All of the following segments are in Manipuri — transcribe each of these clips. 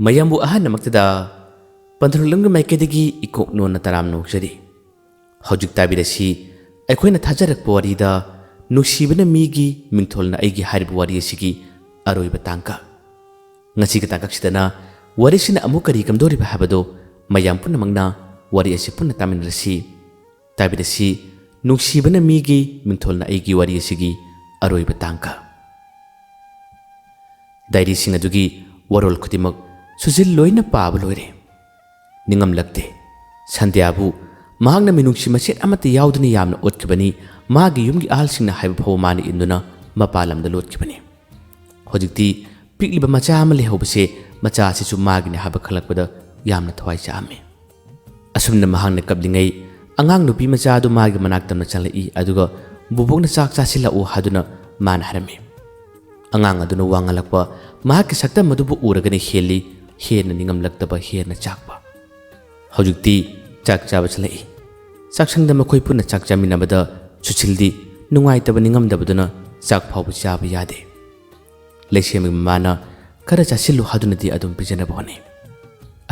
mayambu ahan namaktada pandrulunga maikadagi ikok nona taram nokjari hojik tabirasi aikoina thajarak warida nuksibana migi mingtholna aigi harib wari asigi aroiba tangka ngasi ka tangkak sidana warisina amukari kamdori ba habado mayam punamangna wari asi punna taminrasi tabirasi nuksibana migi mingtholna aigi wari asigi aroiba tangka dairi singa dugi warol khudimak sujil loina paaba loire ningam lagte sandyabu mahangna minungsi maset amata yaudani yamna otkibani magi yumgi ahalsingna haiba phaw mani induna mapalamda lotkibani hojikti pikliba macha ama lehobase macha asisu magine haba khalakpada yamna thawai chaame asumna mahangna kablingai angang nupi macha du magi manaktamna chalai aduga bubukna chak chasila u haduna man harame angang aduna wangalakpa mahak sakta madubu uragani heli hena ningam laktaba hena chakpa hojikti chak chaba chalai saksangda makhoi punna chak chaminabada suchildi nungaitaba ningamdabaduna chak phawbu chaba yade leisemi mana kara chasilu hadunadi adum pijanaba hone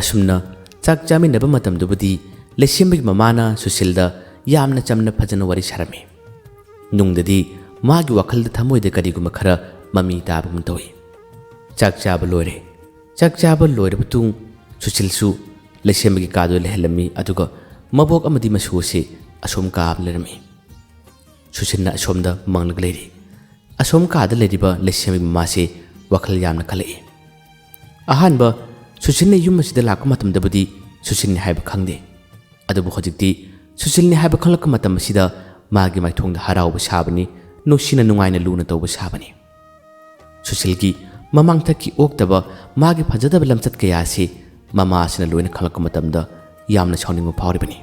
asumna chak chaminaba matamdubudi leisemi mamana susilda yamna chamna phajana wari sarame nungdadi magi wakhalda thamoida kariguma khara mami tabum toi chak chaba loire butung suchilsu leisemi kadu lehelami aduga mabok amadi masusi asom kaab lerami susinna asomda manglag leiri asom kaada leriba leisemi mamase wakhal yamna khalai ahanba susinna yum asida lakka matamdabudi susinni haiba khangde adubu hojikti susilni haiba khalak matam asida magi maithongda harauba sabani nuksina nungaina luna tawba sabani susilgi mamang thaki oktaba magi phajadaba lamchat kayasi mama asina loina khalak matamda yamna chawningo phawribani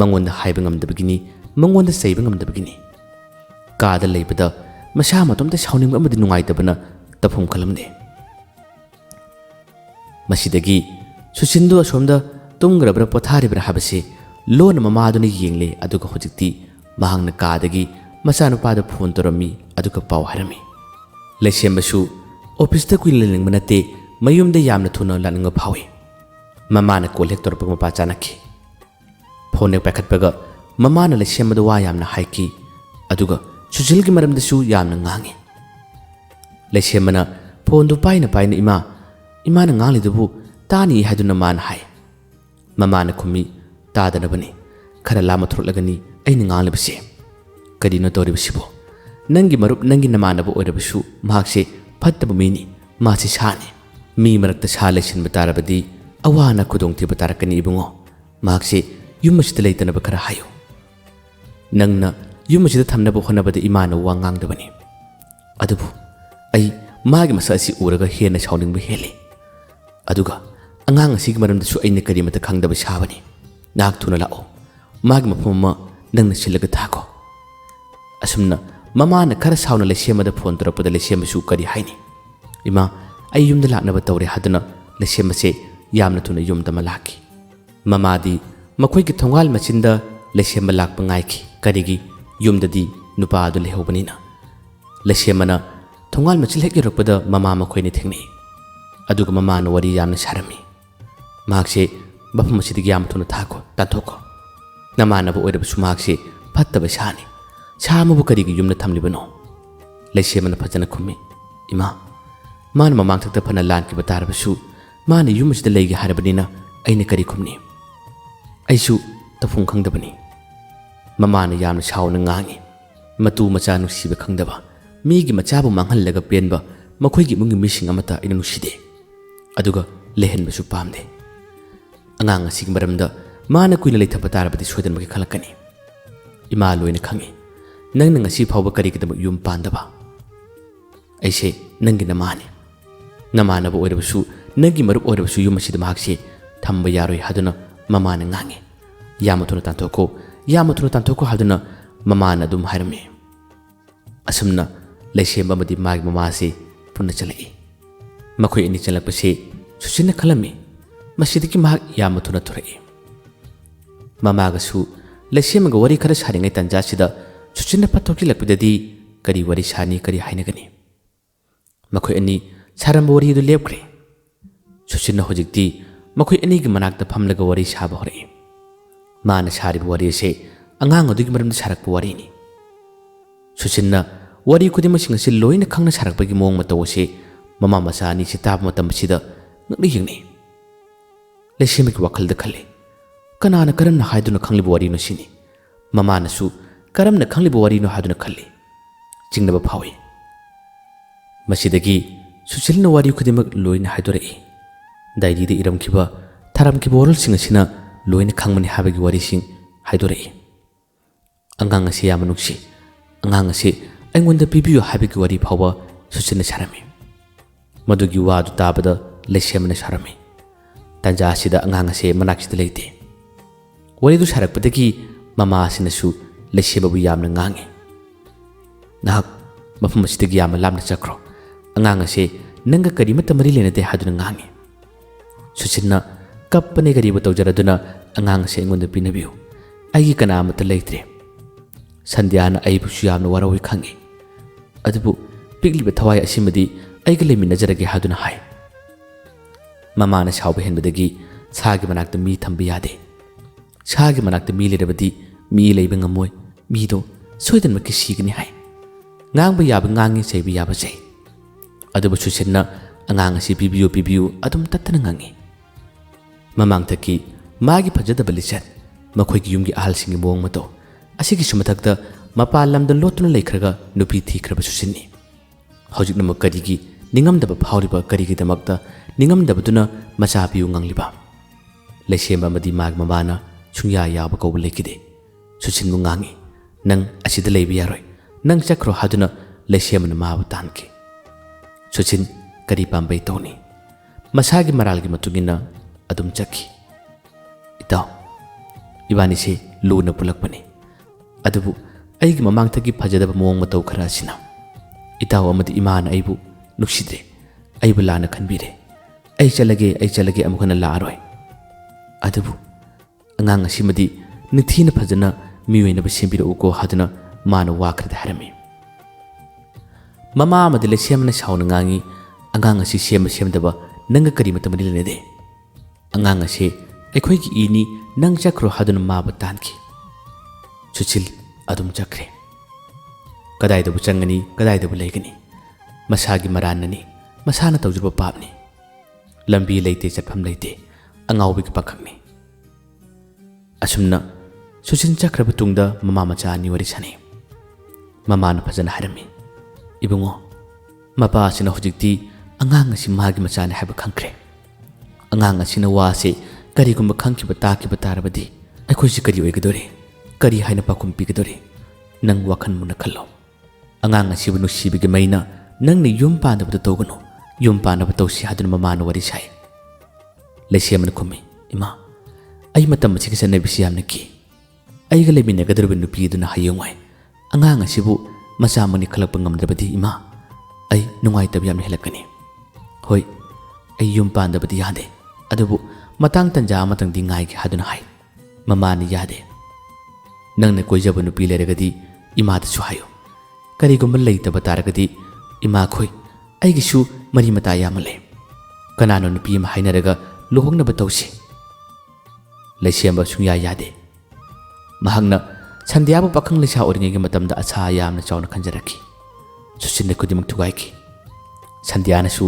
mangonda haiba ngamdabagini mangonda saiba ngamdabagini kaada leibada masha matomda chawning amadi nungaitabana tafum khalamde masidagi susindu asomda tungrabra potharibra habase lona mama aduna yengle aduga hojikti mahangna kaadagi masanu pada phone torami aduga paw harami lesembasu office ta kuin leling manate mayumda yamna thuna laninga phawi mamana collector pa mapa chanaki phone pakhat paga mamana lesemada wa yamna haiki aduga sujilgi maramdasu yamna ngangi lesemana phone du paina imana ngali dubu tani haduna man hai mamana khumi tadana bani khara lama thrulagani aini ngali base kadina tori basibo nangi marup nangi namana bu oirabasu mahakse phattabu mini masi sani mi marakta salection batarabadi awana khudong ti batarakani ibungo mahakse yumasida leitana bakara hayo nangna yumasida thamna bu honabada imana wangang dabani adubu ai magi masasi uraga hena chawning bu hele aduga angang asigi maramda su aina karimata khangdaba sabani nak thuna lao magi mapuma nangna silaga thako asumna mamana khara sauna lesemada phone tarapada lesemsu kari haini ima ai yumda laknaba tawre haduna lesemase yamna thuna yumda malaki mamadi makhoi ki thongal machinda lesema lakpa ngaiki karigi yumdadi nupa adu lehobanina lesemana thongal machil hek yorakpada mama makhoi ni thengni aduga mamana wari yamna sarami makse bapam masidi yam thuna thako tanthoko namana bu oida bu makse phattaba sani chamabu karigi yumna thamlibano leisemana phajana khumi ima man mamang thakta phana lan ki batarabasu man yumasida leigi harabanina aina kari khumni aisu tafung khangdabani mamana yamna chawna ngangi matu macha nusiba khangdaba migi machabu manghallaga penba makhoigi mungi mising amata ina nuside aduga lehenbasu pamde angang asig maramda mana kuina leithapa tarabati sodan bagi khalakani ima loina khangi nang ngasi phawba kari kidam yum pandaba aise nangi namana bu oirabasu nangi marup oirabasu yum asida mahakse thamba yaroi haduna mamana ngangi yamathuna tantoko haduna mamana dum harame asumna leisemba madi magi mamase punna chalai makhoi ini chalakpase susina khalami masidiki mahak yamathuna thurai mamagasu leisemaga wari khara saringai tanja sida suchina pathoki lakpidadi kari wari sani kari hainagani makhoi ani saramba wari du lepkre ꯁꯨꯁꯤꯟꯅ ꯍꯧꯖꯤꯛꯇꯤ ꯃꯈꯣꯏ ꯑꯅꯤꯒꯤ ꯃꯅꯥꯛꯇ ꯐꯝꯂꯒ ꯋꯥꯔꯤ ꯁꯥꯕ ꯍꯧꯔꯛꯏ ꯃꯥꯅ ꯁꯥꯔꯤꯕ ꯋꯥꯔꯤ ꯑꯁꯤ ꯑꯉꯥꯡ ꯑꯗꯨꯒꯤ ꯃꯔꯝꯗ ꯁꯥꯔꯛꯄ ꯋꯥꯔꯤꯅꯤ ꯁꯨꯁꯤꯟꯅ ꯋꯥꯔꯤ ꯈꯨꯗꯤꯡꯃꯛꯁꯤꯡ ꯑꯁꯤ ꯂꯣꯏꯅ ꯈꯪꯅ ꯁꯥꯔꯛꯄꯒꯤ ꯃꯑꯣꯡ ꯃꯇꯧ ꯑꯁꯤ ꯃꯃꯥ ꯃꯆꯥ ꯑꯅꯤꯁꯤ ꯇꯥꯕ ꯃꯇꯝ ꯑꯁꯤꯗ ꯉꯛꯅ ꯌꯦꯡꯅꯩ ꯂꯩꯁꯦꯝꯕꯒꯤ ꯋꯥꯈꯜꯗ ꯈꯜꯂꯤ ꯀꯅꯥꯅ ꯀꯔꯝꯅ ꯍꯥꯏꯗꯨꯅ ꯈꯪꯂꯤꯕ ꯋꯥꯔꯤꯅꯣ ꯁꯤꯅꯤ ꯃꯃꯥꯅꯁꯨ ꯀꯔꯝꯅ ꯈꯪꯂꯤꯕ ꯋꯥꯔꯤꯅꯣ ꯍꯥꯏꯗꯨꯅ ꯈꯜꯂꯤ ꯆꯤꯡꯅꯕ ꯐꯥꯎꯏ ꯃꯁꯤꯗꯒꯤ ꯁꯨꯁꯤꯜꯅ ꯋꯥꯔꯤ ꯈꯨꯗꯤꯡꯃꯛ ꯂꯣꯏꯅ ꯍꯥꯏꯗꯣꯔꯛꯏ ꯗꯥꯏꯔꯤꯗ ꯏꯔꯝꯈꯤꯕ ꯊꯥꯔꯝꯈꯤꯕ ꯋꯥꯔꯣꯜꯁꯤꯡ ꯑꯁꯤꯅ ꯂꯣꯏꯅ ꯈꯪꯕꯅꯤ ꯍꯥꯏꯕꯒꯤ ꯋꯥꯔꯤꯁꯤꯡ ꯍꯥꯏꯗꯣꯔꯛꯏ ꯑꯉꯥꯡ ꯑꯁꯤ ꯌꯥꯝꯅ ꯅꯨꯡꯁꯤ ꯑꯉꯥꯡ ꯑꯁꯤ ꯑꯩꯉꯣꯟꯗ ꯄꯤꯕꯤꯌꯨ ꯍꯥꯏꯕꯒꯤ ꯋꯥꯔꯤ ꯐꯥꯎꯕ ꯁꯨꯁꯤꯟꯅ ꯁꯥꯔꯝꯃꯤ ꯃꯗꯨꯒꯤ ꯋꯥꯗꯨ ꯇꯥꯕꯗ ꯂꯩꯁꯦꯝꯕꯅ ꯁꯥꯔꯝꯃꯤ ꯇꯥꯟꯖꯥ ꯑꯁꯤꯗ ꯑꯉꯥꯡ ꯑꯁꯤ ꯃꯅꯥꯛꯁꯤꯗ ꯂꯩꯇꯦ ꯋꯥꯔꯤꯗꯨ ꯁꯥꯔꯛꯄꯗꯒꯤ ꯃꯃꯥ ꯑꯁꯤꯅꯁꯨ ꯂꯩꯁꯦꯝꯕꯕꯨ ꯌꯥꯝꯅ ꯉꯥꯡꯉꯤ ꯅꯍꯥꯛ ꯃꯐꯝ ꯑꯁꯤꯗꯒꯤ ꯌꯥꯝꯅ ꯂꯥꯞꯅ ꯆꯠꯈ꯭ꯔꯣ ꯑꯉꯥꯡ ꯑꯁꯤ ꯅꯪꯒ ꯀꯔꯤꯃꯠꯇ ꯃꯔꯤ ꯂꯩꯅꯗꯦ ꯍꯥꯏꯗꯨꯅ ꯉꯥꯡꯉꯤ ꯁꯨꯁꯤꯟꯅ ꯀꯞꯄꯅꯦ ꯀꯔꯤꯕꯨ ꯇꯧꯖꯔꯗꯨꯅ ꯑꯉꯥꯡ ꯑꯁꯤ ꯑꯩꯉꯣꯟꯗ ꯄꯤꯅꯕꯤꯌꯨ ꯑꯩꯒꯤ ꯀꯅꯥ ꯑꯃꯠꯇ ꯂꯩꯇ꯭ꯔꯦ ꯁꯟꯙ꯭ꯌꯥꯅ ꯑꯩꯕꯨꯁꯨ ꯌꯥꯝꯅ ꯋꯥꯔꯧꯏ ꯈꯪꯉꯤ ꯑꯗꯨꯕꯨ ꯄꯤꯛꯂꯤꯕ ꯊꯋꯥꯏ ꯑꯁꯤꯃꯗꯤ ꯑꯩꯒ ꯂꯩꯃꯤꯟꯅꯖꯔꯒꯦ ꯍꯥꯏꯗꯨꯅ ꯍꯥꯏ ꯃꯃꯥꯅ ꯁꯥꯎꯕ ꯍꯦꯟꯕꯗꯒꯤ ꯁꯥꯒꯤ ꯃꯅꯥꯛꯇ ꯃꯤ ꯊꯝꯕ ꯌꯥꯗꯦ ꯁꯥꯒꯤ ꯃꯅꯥꯛꯇ ꯃꯤ ꯂꯩꯔꯕꯗꯤ ꯃꯤ ꯂꯩꯕ ꯉꯝꯃꯣꯏ ꯃꯤꯗꯣ ꯁꯣꯏꯗꯅꯃꯛꯀꯤ ꯁꯤꯒꯅꯤ ꯍꯥꯏ ꯉꯥꯡꯕ ꯌꯥꯕ ꯉꯥꯡꯉꯤ ꯆꯩꯕ ꯌꯥꯕ ꯆꯩ ꯑꯗꯨꯕꯨ ꯁꯨꯁꯤꯟꯅ ꯑꯉꯥꯡ ꯑꯁꯤ ꯄꯤꯕꯤꯌꯨ ꯄꯤꯕꯤꯌꯨ ꯑꯗꯨꯝ ꯇꯠꯇꯅ ꯉꯥꯡꯉꯤ ꯃꯃꯥꯡꯊꯛꯀꯤ ꯃꯥꯒꯤ ꯐꯖꯗꯕ ꯂꯤꯆꯠ ꯃꯈꯣꯏꯒꯤ ꯌꯨꯝꯒꯤ ꯑꯍꯜꯁꯤꯡꯒꯤ ꯃꯑꯣꯡ ꯃꯇꯧ ꯑꯁꯤꯒꯤꯁꯨ ꯃꯊꯛꯇ ꯃꯄꯥꯟ ꯂꯝꯗ ꯂꯣꯠꯇꯨꯅ ꯂꯩꯈ꯭ꯔꯒ ꯅꯨꯄꯤ ꯊꯤꯈ꯭ꯔꯕ ꯁꯨꯁꯤꯟꯅꯤ ꯍꯧꯖꯤꯛꯅꯃꯛ ꯀꯔꯤꯒꯤ ꯅꯤꯡꯉꯝꯗꯕ ꯐꯥꯎꯔꯤꯕ ꯀꯔꯤꯒꯤꯗꯃꯛꯇ ꯅꯤꯡꯉꯝꯗꯕꯗꯨꯅ ꯃꯆꯥ ꯄꯤꯌꯨ ꯉꯥꯡꯂꯤꯕ ꯂꯩꯁꯦꯝꯕ ꯑꯃꯗꯤ ꯃꯥꯒꯤ ꯃꯃꯥꯅ ꯁꯨꯡꯌꯥ ꯌꯥꯕ ꯀꯧꯕ ꯂꯩꯈꯤꯗꯦ ꯁꯨꯁꯤꯟꯕꯨ ꯉꯥꯡꯉꯤ ꯅꯪ ꯑꯁꯤꯗ ꯂꯩꯕ ꯌꯥꯔꯣꯏ ꯅꯪ ꯆꯠꯈ꯭ꯔꯣ ꯍꯥꯏꯗꯨꯅ ꯂꯩꯁꯦꯝꯕꯅ ꯃꯥꯕꯨ ꯇꯥꯟꯈꯤ ꯁꯨꯁꯤꯟ ꯀꯔꯤ ꯄꯥꯝꯕꯩ ꯇꯧꯅꯤ ꯃꯁꯥꯒꯤ ꯃꯔꯥꯜꯒꯤ ꯃꯇꯨꯡ ꯏꯟꯅ ꯑꯗꯨꯝ ꯆꯠꯈꯤ ꯏꯇꯥꯎ ꯏꯕꯥꯅꯤꯁꯦ ꯂꯨꯅ ꯄꯨꯜꯂꯛꯄꯅꯤ ꯑꯗꯨꯕꯨ ꯑꯩꯒꯤ ꯃꯃꯥꯡꯊꯒꯤ ꯐꯖꯗꯕ ꯃꯑꯣꯡ ꯃꯇꯧ ꯈꯔ ꯑꯁꯤꯅ ꯏꯇꯥꯎ ꯑꯃꯗꯤ ꯏꯃꯥꯅ ꯑꯩꯕꯨ ꯅꯨꯡꯁꯤꯗ꯭ꯔꯦ ꯑꯩꯕꯨ ꯂꯥꯟꯅ ꯈꯟꯕꯤꯔꯦ ꯑꯩ ꯆꯠꯂꯒꯦ ꯑꯃꯨꯛ ꯍꯟꯅ ꯂꯥꯛꯑꯔꯣꯏ ꯑꯗꯨꯕꯨ ꯑꯉꯥꯡ ꯑꯁꯤꯃꯗꯤ ꯅꯤꯡꯊꯤꯅ ꯐꯖꯅ ꯃꯤꯑꯣꯏꯅꯕ ꯁꯦꯝꯕꯤꯔꯛꯎꯀꯣ ꯍꯥꯏꯗꯨꯅ ꯃꯥꯅ ꯋꯥ ꯈꯔꯗ ꯍꯥꯏꯔꯝꯃꯤ ꯃꯃꯥ ꯑꯃꯗꯤ ꯂꯩꯁꯦꯝꯕꯅ ꯁꯥꯎꯅ ꯉꯥꯡꯉꯤ ꯑꯉꯥꯡ ꯑꯁꯤ ꯁꯦꯝꯕ ꯁꯦꯝꯗꯕ ꯅꯪꯒ ꯀꯔꯤꯃꯠꯇ ꯃꯔꯤ ꯂꯩꯅꯗꯦ ꯑꯉꯥꯡ ꯑꯁꯤ ꯑꯩꯈꯣꯏꯒꯤ ꯏꯅꯤ ꯅꯪ ꯆꯠꯈ꯭ꯔꯣ ꯍꯥꯏꯗꯨꯅ ꯃꯥꯕꯨ ꯇꯥꯟꯈꯤ ꯁꯨꯁꯤꯜ ꯑꯗꯨꯝ ꯆꯠꯈ꯭ꯔꯦ ꯀꯗꯥꯏꯗꯕꯨ ꯆꯪꯒꯅꯤ ꯀꯗꯥꯏꯗꯕꯨ ꯂꯩꯒꯅꯤ ꯃꯁꯥꯒꯤ ꯃꯔꯥꯟꯅꯅꯤ ꯃꯁꯥꯅ ꯇꯧꯖꯕ ꯄꯥꯞꯅꯤ ꯂꯝꯕꯤ ꯂꯩꯇꯦ ꯆꯠꯐꯝ ꯂꯩꯇꯦ ꯑꯉꯥꯎꯕꯒꯤ ꯄꯥꯈꯪꯅꯤ ꯑꯁꯨꯝꯅ ꯁꯨꯁꯤꯜ ꯆꯠꯈ꯭ꯔꯕ ꯇꯨꯡꯗ ꯃꯃꯥ ꯃꯆꯥ ꯑꯅꯤ ꯋꯥꯔꯤ ꯁꯥꯟꯅꯩ ꯃꯃꯥꯅ ꯐꯖꯅ ꯍꯥꯏꯔꯝꯃꯤ ꯏꯕꯨꯡꯉꯣ ꯃꯄꯥ ꯑꯁꯤꯅ ꯍꯧꯖꯤꯛꯇꯤ ꯑꯉꯥꯡ ꯑꯁꯤ ꯃꯥꯒꯤ ꯃꯆꯥꯅꯤ ꯍꯥꯏꯕ ꯈꯪꯈ꯭ꯔꯦ ꯑꯉꯥꯡ ꯑꯁꯤꯅ ꯋꯥꯁꯦ ꯀꯔꯤꯒꯨꯝꯕ ꯈꯪꯈꯤꯕ ꯇꯥꯈꯤꯕ ꯇꯥꯔꯕꯗꯤ ꯑꯩꯈꯣꯏꯁꯤ ꯀꯔꯤ ꯑꯣꯏꯒꯗꯣꯔꯤ ꯀꯔꯤ ꯍꯥꯏꯅ ꯄꯥꯎꯈꯨꯝ ꯄꯤꯒꯗꯣꯔꯤ ꯅꯪ ꯋꯥꯈꯜ ꯃꯨꯟꯅ ꯈꯜꯂꯣ ꯑꯉꯥꯡ ꯑꯁꯤꯕꯨ ꯅꯨꯡꯁꯤꯕꯒꯤ ꯃꯩꯅ ꯅꯪꯅ ꯌꯨꯝ ꯄꯥꯟꯅꯕꯗ ꯇꯧꯒꯅꯨ ꯌꯨꯝ ꯄꯥꯟꯅꯕ ꯇꯧꯁꯤ ꯍꯥꯏꯗꯨꯅ ꯃꯃꯥꯅ ꯋꯥꯔꯤ ꯁꯥꯏ ꯂꯩꯁꯦꯝꯕꯅ ꯈꯨꯝꯃꯤ ꯏꯃꯥ ꯑꯩ ꯃꯇꯝ ꯑꯁꯤꯒꯤ ꯆꯠꯅꯕꯤꯁꯤ ꯌꯥꯝꯅ ꯀꯤ ꯑꯩꯒ ꯂꯩꯃꯤꯟꯅꯒꯗꯧꯔꯤꯕ ꯅꯨꯄꯤ ꯑꯗꯨꯅ ꯍꯌꯦꯡꯋꯥꯏ ꯑꯉꯥꯡ ꯑꯁꯤꯕꯨ ꯃꯆꯥ ꯑꯃꯅꯤ ꯈꯜꯂꯛꯄ ꯉꯝꯗ꯭ꯔꯕꯗꯤ ꯏꯃꯥ ꯑꯩ ꯅꯨꯡꯉꯥꯏꯇꯕ ꯌꯥꯝꯅ ꯍꯦꯜꯂꯛꯀꯅꯤ ꯍꯣꯏ ꯑꯩ ꯌꯨꯝ ꯄꯥꯟꯗꯕꯗꯤ ꯌꯥꯗꯦ ꯑꯗꯨꯕꯨ ꯃꯇꯥꯡ ꯇꯟꯖꯥ ꯑꯃꯇꯪꯗꯤ ꯉꯥꯏꯒꯦ ꯍꯥꯏꯗꯨꯅ ꯍꯥꯏ ꯃꯃꯥꯅ ꯌꯥꯗꯦ ꯅꯪꯅ ꯀꯣꯏꯖꯕ ꯅꯨꯄꯤ ꯂꯩꯔꯒꯗꯤ ꯏꯃꯥꯗꯁꯨ ꯍꯥꯏꯌꯨ ꯀꯔꯤꯒꯨꯝꯕ ꯂꯩꯇꯕ ꯇꯥꯔꯒꯗꯤ ꯏꯃꯥꯈꯣꯏ ꯑꯩꯒꯤꯁꯨ ꯃꯔꯤ ꯃꯇꯥ ꯌꯥꯝꯅ ꯂꯩ ꯀꯅꯥꯅꯣ ꯅꯨꯄꯤ ꯑꯃ ꯍꯥꯏꯅꯔꯒ ꯂꯨꯍꯣꯡꯅꯕ ꯇꯧꯁꯤ ꯂꯩꯁꯦꯝꯕ ꯁꯨꯡꯌꯥ ꯌꯥꯗꯦ ꯃꯍꯥꯛꯅ ꯁꯟꯙ꯭ꯌꯥꯕꯨ ꯄꯥꯈꯪ ꯂꯩꯁꯥ ꯑꯣꯏꯔꯤꯉꯩꯒꯤ ꯃꯇꯝꯗ ꯑꯁꯥ ꯌꯥꯝꯅ ꯆꯥꯎꯅ ꯈꯟꯖꯔꯛꯈꯤ ꯁꯨꯁꯤꯟꯅ ꯈꯨꯗꯤꯡꯃꯛ ꯊꯨꯒꯥꯏꯈꯤ ꯁꯟꯙ꯭ꯌꯥꯅꯁꯨ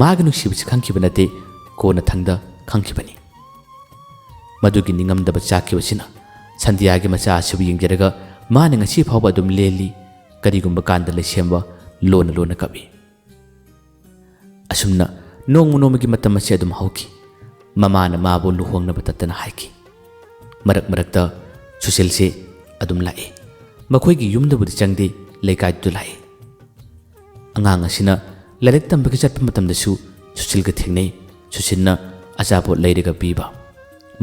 ꯃꯥꯒꯤ ꯅꯨꯡꯁꯤꯕꯁꯤ ꯈꯪꯈꯤꯕ ꯅꯠꯇꯦ ꯀꯣꯟꯅ ꯊꯪꯗ ꯈꯪꯈꯤꯕꯅꯤ ꯃꯗꯨꯒꯤ ꯅꯤꯡꯉꯝꯗꯕ ꯆꯥꯛꯈꯤꯕꯁꯤꯅ ꯁꯟꯙ꯭ꯌꯥꯒꯤ ꯃꯆꯥ ꯑꯁꯤꯕꯨ ꯌꯦꯡꯖꯔꯒ ꯃꯥꯅ ꯉꯁꯤ ꯐꯥꯎꯕ ꯑꯗꯨꯝ ꯂꯦꯜꯂꯤ ꯀꯔꯤꯒꯨꯝꯕ ꯀꯥꯟꯗ ꯂꯩꯁꯦꯝꯕ ꯂꯣꯟꯅ ꯂꯣꯟꯅ ꯀꯞꯏ ꯑꯁꯨꯝꯅ ꯅꯣꯡꯃ ꯅꯣꯡꯃꯒꯤ ꯃꯇꯝ ꯑꯁꯤ ꯑꯗꯨꯝ ꯍꯧꯈꯤ ꯃꯃꯥꯅ ꯃꯥꯕꯨ ꯂꯨꯍꯣꯡꯅꯕ ꯇꯠꯇꯅ ꯍꯥꯏꯈꯤ ꯃꯔꯛ ꯃꯔꯛꯇ ꯁꯨꯁꯤꯜꯁꯦ ꯑꯗꯨꯝ ꯂꯥꯛꯏ ꯃꯈꯣꯏꯒꯤ ꯌꯨꯝꯗꯕꯨꯗꯤ ꯆꯪꯗꯦ ꯂꯩꯀꯥꯏꯗꯨꯗ ꯂꯥꯛꯏ ꯑꯉꯥꯡ ꯑꯁꯤꯅ ꯂꯥꯏꯔꯤꯛ ꯇꯝꯕꯒꯤ ꯆꯠꯄ ꯃꯇꯝꯗꯁꯨ ꯁꯨꯁꯤꯜꯒ ꯊꯦꯡꯅꯩ ꯁꯨꯁꯤꯜꯅ ꯑꯆꯥꯄꯣꯠ ꯂꯩꯔꯒ ꯄꯤꯕ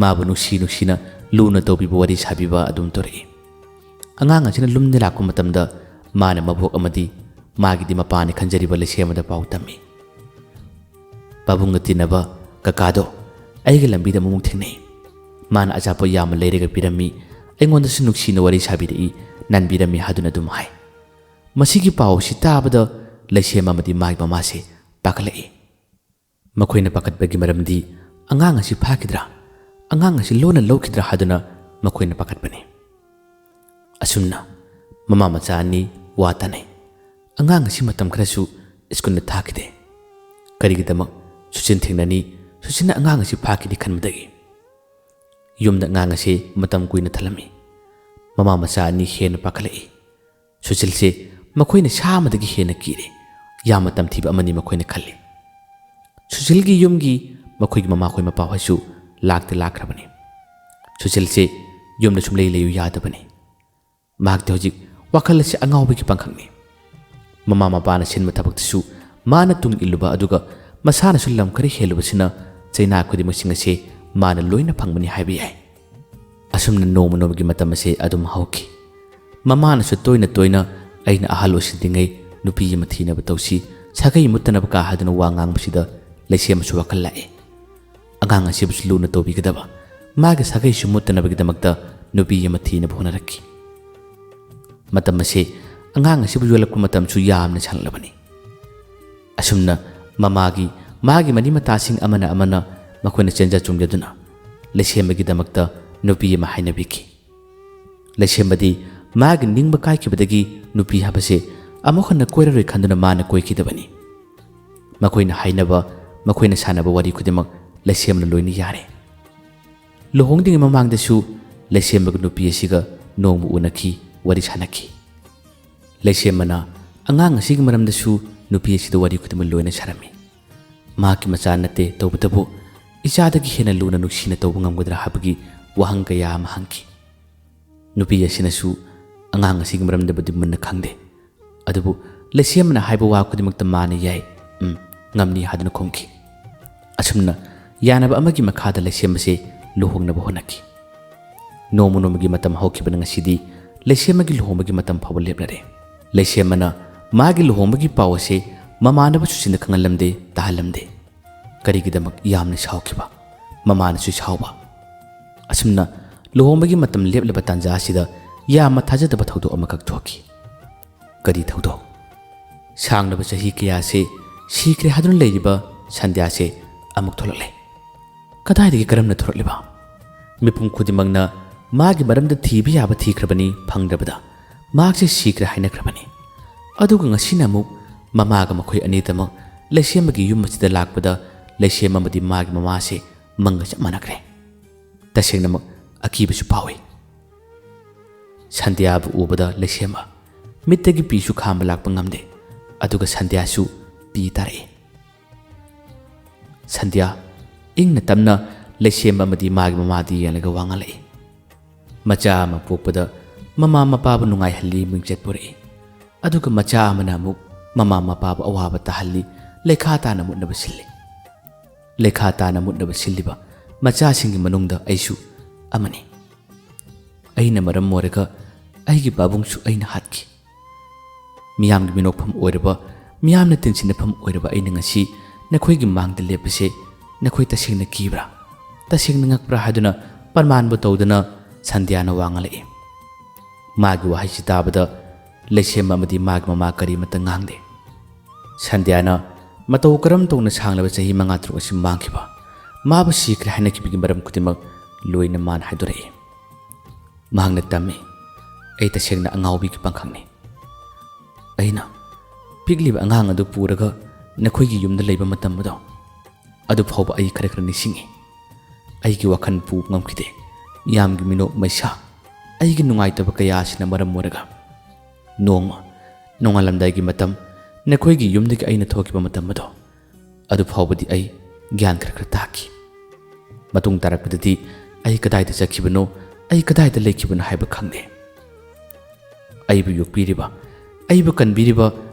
ꯃꯥꯕꯨ ꯅꯨꯡꯁꯤꯅ ꯂꯨꯅ ꯇꯧꯕꯤꯕ ꯋꯥꯔꯤ ꯁꯥꯕꯤꯕ ꯑꯗꯨꯝ ꯇꯧꯔꯛꯏ ꯑꯉꯥꯡ ꯑꯁꯤꯅ ꯂꯨꯝꯅ ꯂꯥꯛꯄ ꯃꯇꯝꯗ ꯃꯥꯅ ꯃꯕꯣꯛ ꯑꯃꯗꯤ ꯃꯥꯒꯤꯗꯤ ꯃꯄꯥꯅꯤ ꯈꯟꯖꯔꯤꯕ ꯂꯩꯁꯦꯝꯕꯗ ꯄꯥꯎ ꯇꯝꯃꯤ ꯄꯥꯕꯨꯡꯒ ꯇꯤꯟꯅꯕ ꯀꯀꯥꯗꯣ ꯑꯩꯒ ꯂꯝꯕꯤꯗ ꯑꯃꯨꯛ ꯊꯦꯡꯅꯩ ꯃꯥꯅ ꯑꯆꯥꯄꯣꯠ ꯌꯥꯝꯅ ꯂꯩꯔꯒ ꯄꯤꯔꯝꯃꯤ ꯑꯩꯉꯣꯟꯗꯁꯨ ꯅꯨꯡꯁꯤꯅ ꯋꯥꯔꯤ ꯁꯥꯕꯤꯔꯛꯏ ꯅꯟꯕꯤꯔꯝꯃꯤ ꯍꯥꯏꯗꯨꯅ ꯑꯗꯨꯝ ꯍꯥꯏ ꯃꯁꯤꯒꯤ ꯄꯥꯎ ꯑꯁꯤ ꯇꯥꯕꯗ ꯂꯩꯁꯦꯝꯕ ꯑꯃꯗꯤ ꯃꯥꯒꯤ ꯃꯃꯥꯁꯦ ꯄꯥꯈꯠꯂꯛꯏ ꯃꯈꯣꯏꯅ ꯄꯥꯈꯠꯄꯒꯤ ꯃꯔꯝꯗꯤ ꯑꯉꯥꯡ ꯑꯁꯤ ꯐꯥꯈꯤꯗ꯭ꯔꯥ, ꯑꯉꯥꯡ ꯑꯁꯤ ꯂꯣꯟꯅ ꯂꯧꯈꯤꯗ꯭ꯔꯥ ꯍꯥꯏꯗꯨꯅ ꯃꯈꯣꯏꯅ ꯄꯥꯈꯠꯄꯅꯤ꯫ ꯑꯁꯨꯝꯅ ꯃꯃꯥ ꯃꯆꯥ ꯑꯅꯤ ꯋꯥ ꯇꯥꯅꯩ꯫ ꯑꯉꯥꯡ ꯑꯁꯤ ꯃꯇꯝ ꯈꯔꯁꯨ ꯁ꯭ꯀꯨꯜꯗ ꯊꯥꯈꯤꯗꯦ꯫ ꯀꯔꯤꯒꯤꯗꯃꯛ ꯁꯨꯆꯤꯟ ꯊꯦꯡꯅꯅꯤ ꯁꯨꯆꯤꯟꯅ ꯑꯉꯥꯡ ꯑꯁꯤ ꯐꯥꯈꯤꯗꯦ ꯈꯟꯕꯗꯒꯤ? ꯌꯨꯝꯗ ꯑꯉꯥꯡ ꯑꯁꯤ ꯃꯇꯝ ꯀꯨꯏꯅ ꯊꯜꯂꯝꯃꯤ꯫ ꯃꯃꯥ ꯃꯆꯥ ꯑꯅꯤ ꯍꯦꯟꯅ ꯄꯥꯈꯠꯂꯛꯏ꯫ ꯁꯨꯆꯤꯜꯁꯦ ꯃꯈꯣꯏꯅ ꯁꯥ ꯑꯃꯗꯒꯤ ꯍꯦꯟꯅ ꯀꯤꯔꯦ, ꯌꯥꯝꯅ ꯇꯝꯊꯤꯕ ꯑꯃꯅꯤ ꯃꯈꯣꯏꯅ ꯈꯜꯂꯤ꯫ ꯁꯨꯆꯤꯜꯒꯤ ꯌꯨꯝꯒꯤ ꯃꯈꯣꯏꯒꯤ ꯃꯃꯥꯈꯣꯏ ꯃꯄꯥꯍꯣꯏꯁꯨ ꯂꯥꯛꯈ꯭ꯔꯕꯅꯤ꯫ ꯁꯨꯆꯤꯜꯁꯦ ꯌꯨꯝꯗ ꯁꯨꯝꯂꯩ ꯂꯩꯌꯨ ꯌꯥꯗꯕꯅꯤ꯫ ꯃꯍꯥꯛꯇꯤ ꯍꯧꯖꯤꯛ ꯋꯥꯈꯜ ꯑꯁꯤ ꯑꯉꯥꯎꯕꯒꯤ ꯄꯥꯡꯈꯛꯅꯤ꯫ ꯃꯃꯥ ꯃꯄꯥꯅ ꯁꯤꯟꯕ ꯊꯕꯛꯇꯁꯨ ꯃꯥꯅ ꯇꯨꯡ ꯏꯜꯂꯨꯕ, ꯑꯗꯨꯒ ꯃꯁꯥꯅꯁꯨ ꯂꯝ ꯈꯔ ꯍꯦꯜꯂꯨꯕꯁꯤꯅ ꯆꯩꯅꯥ ꯈꯨꯗꯤꯡꯃꯛꯁꯤꯡ ꯑꯁꯤ ꯃꯥꯅ ꯂꯣꯏꯅ ꯐꯪꯕꯅꯤ ꯍꯥꯏꯕ ꯌꯥꯏ꯫ ꯑꯁꯨꯝꯅ ꯅꯣꯡꯃ ꯅꯣꯡꯃꯒꯤ ꯃꯇꯝ ꯑꯁꯤ ꯑꯗꯨꯝ ꯍꯧꯈꯤ꯫ ꯃꯃꯥꯅꯁꯨ ꯇꯣꯏꯅ ꯇꯣꯏꯅ ꯑꯩꯅ ꯑꯍꯜ ꯑꯣꯏꯁꯤꯜꯂꯤꯉꯩ ꯅꯨꯄꯤ ꯑꯃ ꯊꯤꯅꯕ ꯇꯧꯁꯤ, ꯁꯥꯒꯩ ꯃꯨꯠꯇꯅꯕ ꯀꯥ ꯍꯥꯏꯗꯨꯅ ꯋꯥ ꯉꯥꯡꯕꯁꯤꯗ ꯂꯩꯁꯦꯝꯕꯁꯨ ꯋꯥꯈꯜ ꯂꯥꯛꯑꯦ꯫ ꯑꯉꯥꯡ ꯑꯁꯤꯕꯨꯁꯨ ꯂꯨꯅ ꯇꯧꯕꯤꯒꯗꯕ, ꯃꯥꯒꯤ ꯁꯥꯒꯩꯁꯨ ꯃꯨꯠꯇꯅꯕꯒꯤꯗꯃꯛꯇ ꯅꯨꯄꯤ ꯑꯃ ꯊꯤꯅꯕ ꯍꯣꯠꯅꯔꯛꯈꯤ꯫ ꯃꯇꯝ ꯑꯁꯤ ꯑꯉꯥꯡ ꯑꯁꯤꯕꯨ ꯌꯣꯜꯂꯛꯄ ꯃꯇꯝꯁꯨ ꯌꯥꯝꯅ ꯁꯥꯡꯂꯕꯅꯤ꯫ ꯑꯁꯨꯝꯅ ꯃꯥꯒꯤ ꯃꯔꯤ ꯃꯇꯥꯁꯤꯡ ꯑꯃꯅ ꯃꯈꯣꯏꯅ ꯆꯦꯟꯖ ꯆꯣꯡꯖꯗꯨꯅ ꯂꯩꯁꯦꯝꯕꯒꯤꯗꯃꯛꯇ ꯅꯨꯄꯤ ꯑꯃ ꯍꯥꯏꯅꯕꯤꯈꯤ꯫ ꯂꯩꯁꯦꯝꯕꯗꯤ ꯃꯥꯒꯤ ꯅꯤꯡꯕ ꯀꯥꯏꯈꯤꯕꯗꯒꯤ ꯅꯨꯄꯤ ꯍꯥꯏꯕꯁꯦ ꯑꯃꯨꯛ ꯍꯟꯅ ꯀꯣꯏꯔꯔꯣꯏ ꯈꯟꯗꯨꯅ ꯃꯥꯅ ꯀꯣꯏꯈꯤꯗꯕꯅꯤ꯫ ꯃꯈꯣꯏꯅ ꯍꯥꯏꯅꯕ, ꯃꯈꯣꯏꯅ ꯁꯥꯟꯅꯕ ꯋꯥꯔꯤ ꯈꯨꯗꯤꯡꯃꯛ ꯂꯩꯁꯦꯝꯕꯅ ꯂꯣꯏꯅ ꯌꯥꯔꯦ꯫ ꯂꯨꯍꯣꯡꯗ꯭ꯔꯤꯉꯩ ꯃꯃꯥꯡꯗꯁꯨ ꯂꯩꯁꯦꯝꯕꯒ ꯅꯨꯄꯤ ꯑꯁꯤꯒ ꯅꯣꯡꯃ ꯎꯅꯈꯤ, ꯋꯥꯔꯤ ꯁꯥꯟꯅꯈꯤ꯫ ꯂꯩꯁꯦꯝꯕꯅ ꯑꯉꯥꯡ ꯑꯁꯤꯒꯤ ꯃꯔꯝꯗꯁꯨ ꯅꯨꯄꯤ ꯑꯁꯤꯗ ꯋꯥꯔꯤ ꯈꯨꯗꯤꯡꯃꯛ ꯂꯣꯏꯅ ꯁꯥꯔꯝꯃꯤ꯫ ꯃꯍꯥꯛꯀꯤ ꯃꯆꯥ ꯅꯠꯇꯦ, ꯇꯧꯕꯇꯕꯨ ꯏꯆꯥꯗꯒꯤ ꯍꯦꯟꯅ ꯂꯨꯅ ꯅꯨꯡꯁꯤꯅ ꯇꯧꯕ ꯉꯝꯒꯗ꯭ꯔꯥ ꯍꯥꯏꯕꯒꯤ ꯋꯥꯍꯪ ꯀꯌꯥ ꯑꯃ ꯍꯪꯈꯤ꯫ ꯅꯨꯄꯤ ꯑꯁꯤꯅꯁꯨ ꯑꯉꯥꯡ ꯑꯁꯤꯒꯤ ꯃꯔꯝꯗꯕꯨꯗꯤ ꯃꯨꯟꯅ ꯈꯪꯗꯦ, ꯑꯗꯨꯕꯨ ꯂꯩꯁꯦꯝꯕꯅ ꯍꯥꯏꯕ ꯋꯥ ꯈꯨꯗꯤꯡꯃꯛꯇ ꯃꯥꯅ ꯌꯥꯏ, ꯉꯝꯅꯤ ꯍꯥꯏꯗꯨꯅ ꯈꯨꯝꯈꯤ꯫ ꯑꯁꯨꯝꯅ ꯌꯥꯅꯕ ꯑꯃꯒꯤ ꯃꯈꯥꯗ ꯂꯩꯁꯦꯝꯕꯁꯦ ꯂꯨꯍꯣꯡꯅꯕ ꯍꯣꯠꯅꯈꯤ꯫ ꯅꯣꯡꯃ ꯅꯣꯡꯃꯒꯤ ꯃꯇꯝ ꯍꯧꯈꯤꯕꯅ ꯉꯁꯤꯗꯤ ꯂꯩꯁꯦꯝꯕꯒꯤ ꯂꯨꯍꯣꯡꯕꯒꯤ ꯃꯇꯝ ꯐꯥꯎꯕ ꯂꯦꯞꯂꯔꯦ꯫ ꯂꯩꯁꯦꯝꯕꯅ ꯃꯥꯒꯤ ꯂꯨꯍꯣꯡꯕꯒꯤ ꯄꯥꯎ ꯑꯁꯤ ꯃꯃꯥꯟꯅꯕ ꯁꯨꯆꯤꯟꯗ ꯈꯪꯍꯜꯂꯝꯗꯦ, ꯇꯥꯍꯜꯂꯝꯗꯦ꯫ ꯀꯔꯤꯒꯤꯗꯃꯛ ꯌꯥꯝꯅ ꯁꯥꯎꯈꯤꯕ, ꯃꯃꯥꯅꯁꯨ ꯁꯥꯎꯕ꯫ ꯑꯁꯨꯝꯅ ꯂꯨꯍꯣꯡꯕꯒꯤ ꯃꯇꯝ ꯂꯦꯞꯂꯕ ꯇꯥꯟꯖꯥ ꯑꯁꯤꯗ ꯌꯥꯝꯅ ꯊꯥꯖꯗꯕ ꯊꯧꯗꯣꯛ ꯑꯃꯈꯛ ꯊꯣꯛꯈꯤ꯫ ꯀꯔꯤ ꯊꯧꯗꯣꯛ? ꯁꯥꯡꯂꯕ ꯆꯍꯤ ꯀꯌꯥꯁꯦ ꯁꯤꯈ꯭ꯔꯦ ꯍꯥꯏꯗꯨꯅ ꯂꯩꯔꯤꯕ ꯁꯟꯙ꯭ꯌꯥꯁꯦ ꯑꯃꯨꯛ ꯊꯣꯛꯂꯛꯂꯦ꯫ ꯀꯗꯥꯏꯗꯒꯤ ꯀꯔꯝꯅ ꯊꯣꯛꯂꯛꯂꯤꯕ? ꯃꯤꯄꯨꯝ ꯈꯨꯗꯤꯡꯃꯛꯅ ꯃꯥꯒꯤ ꯃꯔꯝꯗ ꯊꯤꯕ ꯌꯥꯕ ꯊꯤꯈ꯭ꯔꯕꯅꯤ, ꯐꯪꯗ꯭ꯔꯕꯗ ꯃꯍꯥꯛꯁꯦ ꯁꯤꯈ꯭ꯔꯦ ꯍꯥꯏꯅꯈ꯭ꯔꯕꯅꯤ꯫ ꯑꯗꯨꯒ ꯉꯁꯤꯅ ꯑꯃꯨꯛ ꯃꯃꯥꯒ ꯃꯈꯣꯏ ꯑꯅꯤꯗꯃꯛ ꯂꯩꯁꯦꯝꯕꯒꯤ ꯌꯨꯝ ꯑꯁꯤꯗ ꯂꯥꯛꯄꯗ ꯂꯩꯁꯦꯝꯕ ꯑꯃꯗꯤ ꯃꯥꯒꯤ ꯃꯃꯥꯁꯦ ꯃꯪꯒ ꯆꯞ ꯃꯥꯟꯅꯈ꯭ꯔꯦ꯫ ꯇꯁꯦꯡꯅꯃꯛ ꯑꯀꯤꯕꯁꯨ ꯐꯥꯎꯏ꯫ ꯁꯟꯙ꯭ꯌꯥꯕꯨ ꯎꯕꯗ ꯂꯩꯁꯦꯝꯕ ꯃꯤꯠꯇꯒꯤ ꯄꯤꯁꯨ ꯈꯥꯝꯕ ꯂꯥꯛꯄ ꯉꯝꯗꯦ, ꯑꯗꯨꯒ ꯁꯟꯙ꯭ꯌꯥꯁꯨ ꯄꯤ ꯇꯥꯔꯛꯏ꯫ ꯁꯟꯙ꯭ꯌꯥ ꯏꯪꯅ ꯇꯞꯅ ꯂꯩꯁꯦꯝꯕ ꯑꯃꯗꯤ ꯃꯥꯒꯤ ꯃꯃꯥꯗ ꯌꯦꯡꯂꯒ ꯋꯥ ꯉꯥꯡꯂꯛꯏ꯫ ꯃꯆꯥ ꯑꯃ ꯄꯣꯛꯄꯗ ꯃꯃꯥ ꯃꯄꯥꯕꯨ ꯅꯨꯡꯉꯥꯏꯍꯜꯂꯤ, ꯃꯤꯡꯆꯠ ꯄꯨꯔꯛꯏ, ꯑꯗꯨꯒ ꯃꯆꯥ ꯑꯃꯅ ꯑꯃꯨꯛ ꯃꯃꯥ ꯃꯄꯥꯕꯨ ꯑꯋꯥꯕ ꯇꯥꯍꯜꯂꯤ, ꯂꯩꯈꯥ ꯇꯥꯅ ꯃꯨꯠꯅꯕ ꯁꯤꯜꯂꯤ꯫ ꯂꯩꯈꯥ ꯇꯥꯅ ꯃꯨꯠꯅꯕ ꯁꯤꯜꯂꯤꯕ ꯃꯆꯥꯁꯤꯡꯒꯤ ꯃꯅꯨꯡꯗ ꯑꯩꯁꯨ ꯑꯃꯅꯤ꯫ ꯑꯩꯅ ꯃꯔꯝ ꯑꯣꯏꯔꯒ ꯑꯩꯒꯤ ꯄꯥꯕꯨꯡꯁꯨ ꯑꯩꯅ ꯍꯥꯠꯈꯤ꯫ ꯃꯤꯌꯥꯝꯒꯤ ꯃꯤꯅꯣꯛꯐꯝ ꯑꯣꯏꯔꯕ, ꯃꯤꯌꯥꯝꯅ ꯇꯤꯟꯁꯤꯟꯅꯐꯝ ꯑꯣꯏꯔꯕ ꯑꯩꯅ ꯉꯁꯤ ꯅꯈꯣꯏꯒꯤ ꯃꯥꯡꯗ ꯂꯦꯞꯄꯁꯦ ꯅꯈꯣꯏ ꯇꯁꯦꯡꯅ ꯀꯤꯕ꯭ꯔꯥ, ꯇꯁꯦꯡꯅ ꯉꯛꯄ꯭ꯔꯥ ꯍꯥꯏꯗꯨꯅ ꯄ꯭ꯔꯃꯥꯟꯕꯨ ꯇꯧꯗꯨꯅ ꯁꯟꯙ꯭ꯌꯥꯅ ꯋꯥ ꯉꯥꯡꯂꯛꯏ꯫ ꯃꯥꯒꯤ ꯋꯥꯍꯩꯁꯤ ꯇꯥꯕꯗ ꯂꯩꯁꯦꯝꯕ ꯑꯃꯗꯤ ꯃꯥꯒꯤ ꯃꯃꯥ ꯀꯔꯤꯃꯠꯇ ꯉꯥꯡꯗꯦ꯫ ꯁꯟꯙ꯭ꯌꯥꯅ ꯃꯇꯧ ꯀꯔꯝ ꯇꯧꯅ ꯁꯥꯡꯂꯕ ꯆꯍꯤ 5-6 ꯑꯁꯤ ꯃꯥꯡꯈꯤꯕ, ꯃꯥꯕꯨ ꯁꯤꯈ꯭ꯔꯦ ꯍꯥꯏꯅꯈꯤꯕꯒꯤ ꯃꯔꯝ ꯈꯨꯗꯤꯡꯃꯛ ꯂꯣꯏꯅ ꯃꯥꯅ ꯍꯥꯏꯗꯣꯔꯛꯏ꯫ ꯃꯍꯥꯛꯅ ꯇꯝꯃꯤ, ꯑꯩ ꯇꯁꯦꯡꯅ ꯑꯉꯥꯎꯕꯤꯒꯤ ꯄꯥꯡꯈꯛꯅꯤ꯫ ꯑꯩꯅ ꯄꯤꯛꯂꯤꯕ ꯑꯉꯥꯡ ꯑꯗꯨ ꯄꯨꯔꯒ ꯅꯈꯣꯏꯒꯤ ꯌꯨꯝꯗ ꯂꯩꯕ ꯃꯇꯝ ꯑꯗꯨ ꯐꯥꯎꯕ ꯑꯩ ꯈꯔ ꯅꯤꯡꯁꯤꯡꯉꯤ꯫ ꯑꯩꯒꯤ ꯋꯥꯈꯜ ꯄꯨꯕ ꯉꯝꯈꯤꯗꯦ꯫ ꯃꯤꯌꯥꯝꯒꯤ ꯃꯤꯅꯣꯛ ꯃꯩꯁꯥ, ꯑꯩꯒꯤ ꯅꯨꯡꯉꯥꯏꯇꯕ ꯀꯌꯥ ꯑꯁꯤꯅ ꯃꯔꯝ ꯑꯣꯏꯔꯒ ꯅꯣꯡꯃ ꯅꯣꯡꯉꯥꯜꯂꯝꯗꯥꯏꯒꯤ ꯃꯇꯝ ꯅꯈꯣꯏꯒꯤ ꯌꯨꯝꯗꯒꯤ ꯑꯩꯅ ꯊꯣꯛꯈꯤꯕ ꯃꯇꯝ ꯑꯗꯨ ꯐꯥꯎꯕꯗꯤ ꯑꯩ ꯒ꯭ꯌꯥꯟ ꯈꯔ ꯇꯥꯈꯤ꯫ ꯃꯇꯨꯡ ꯇꯥꯔꯛꯄꯗꯗꯤ ꯑꯩ ꯀꯗꯥꯏꯗ ꯆꯠꯈꯤꯕꯅꯣ, ꯑꯩ ꯀꯗꯥꯏꯗ ꯂꯩꯈꯤꯕꯅꯣ ꯍꯥꯏꯕ ꯈꯪꯗꯦ꯫ ꯑꯩꯕꯨ ꯌꯣꯛꯄꯤꯔꯤꯕ, ꯑꯩꯕꯨ ꯀꯟꯕꯤꯔꯤꯕ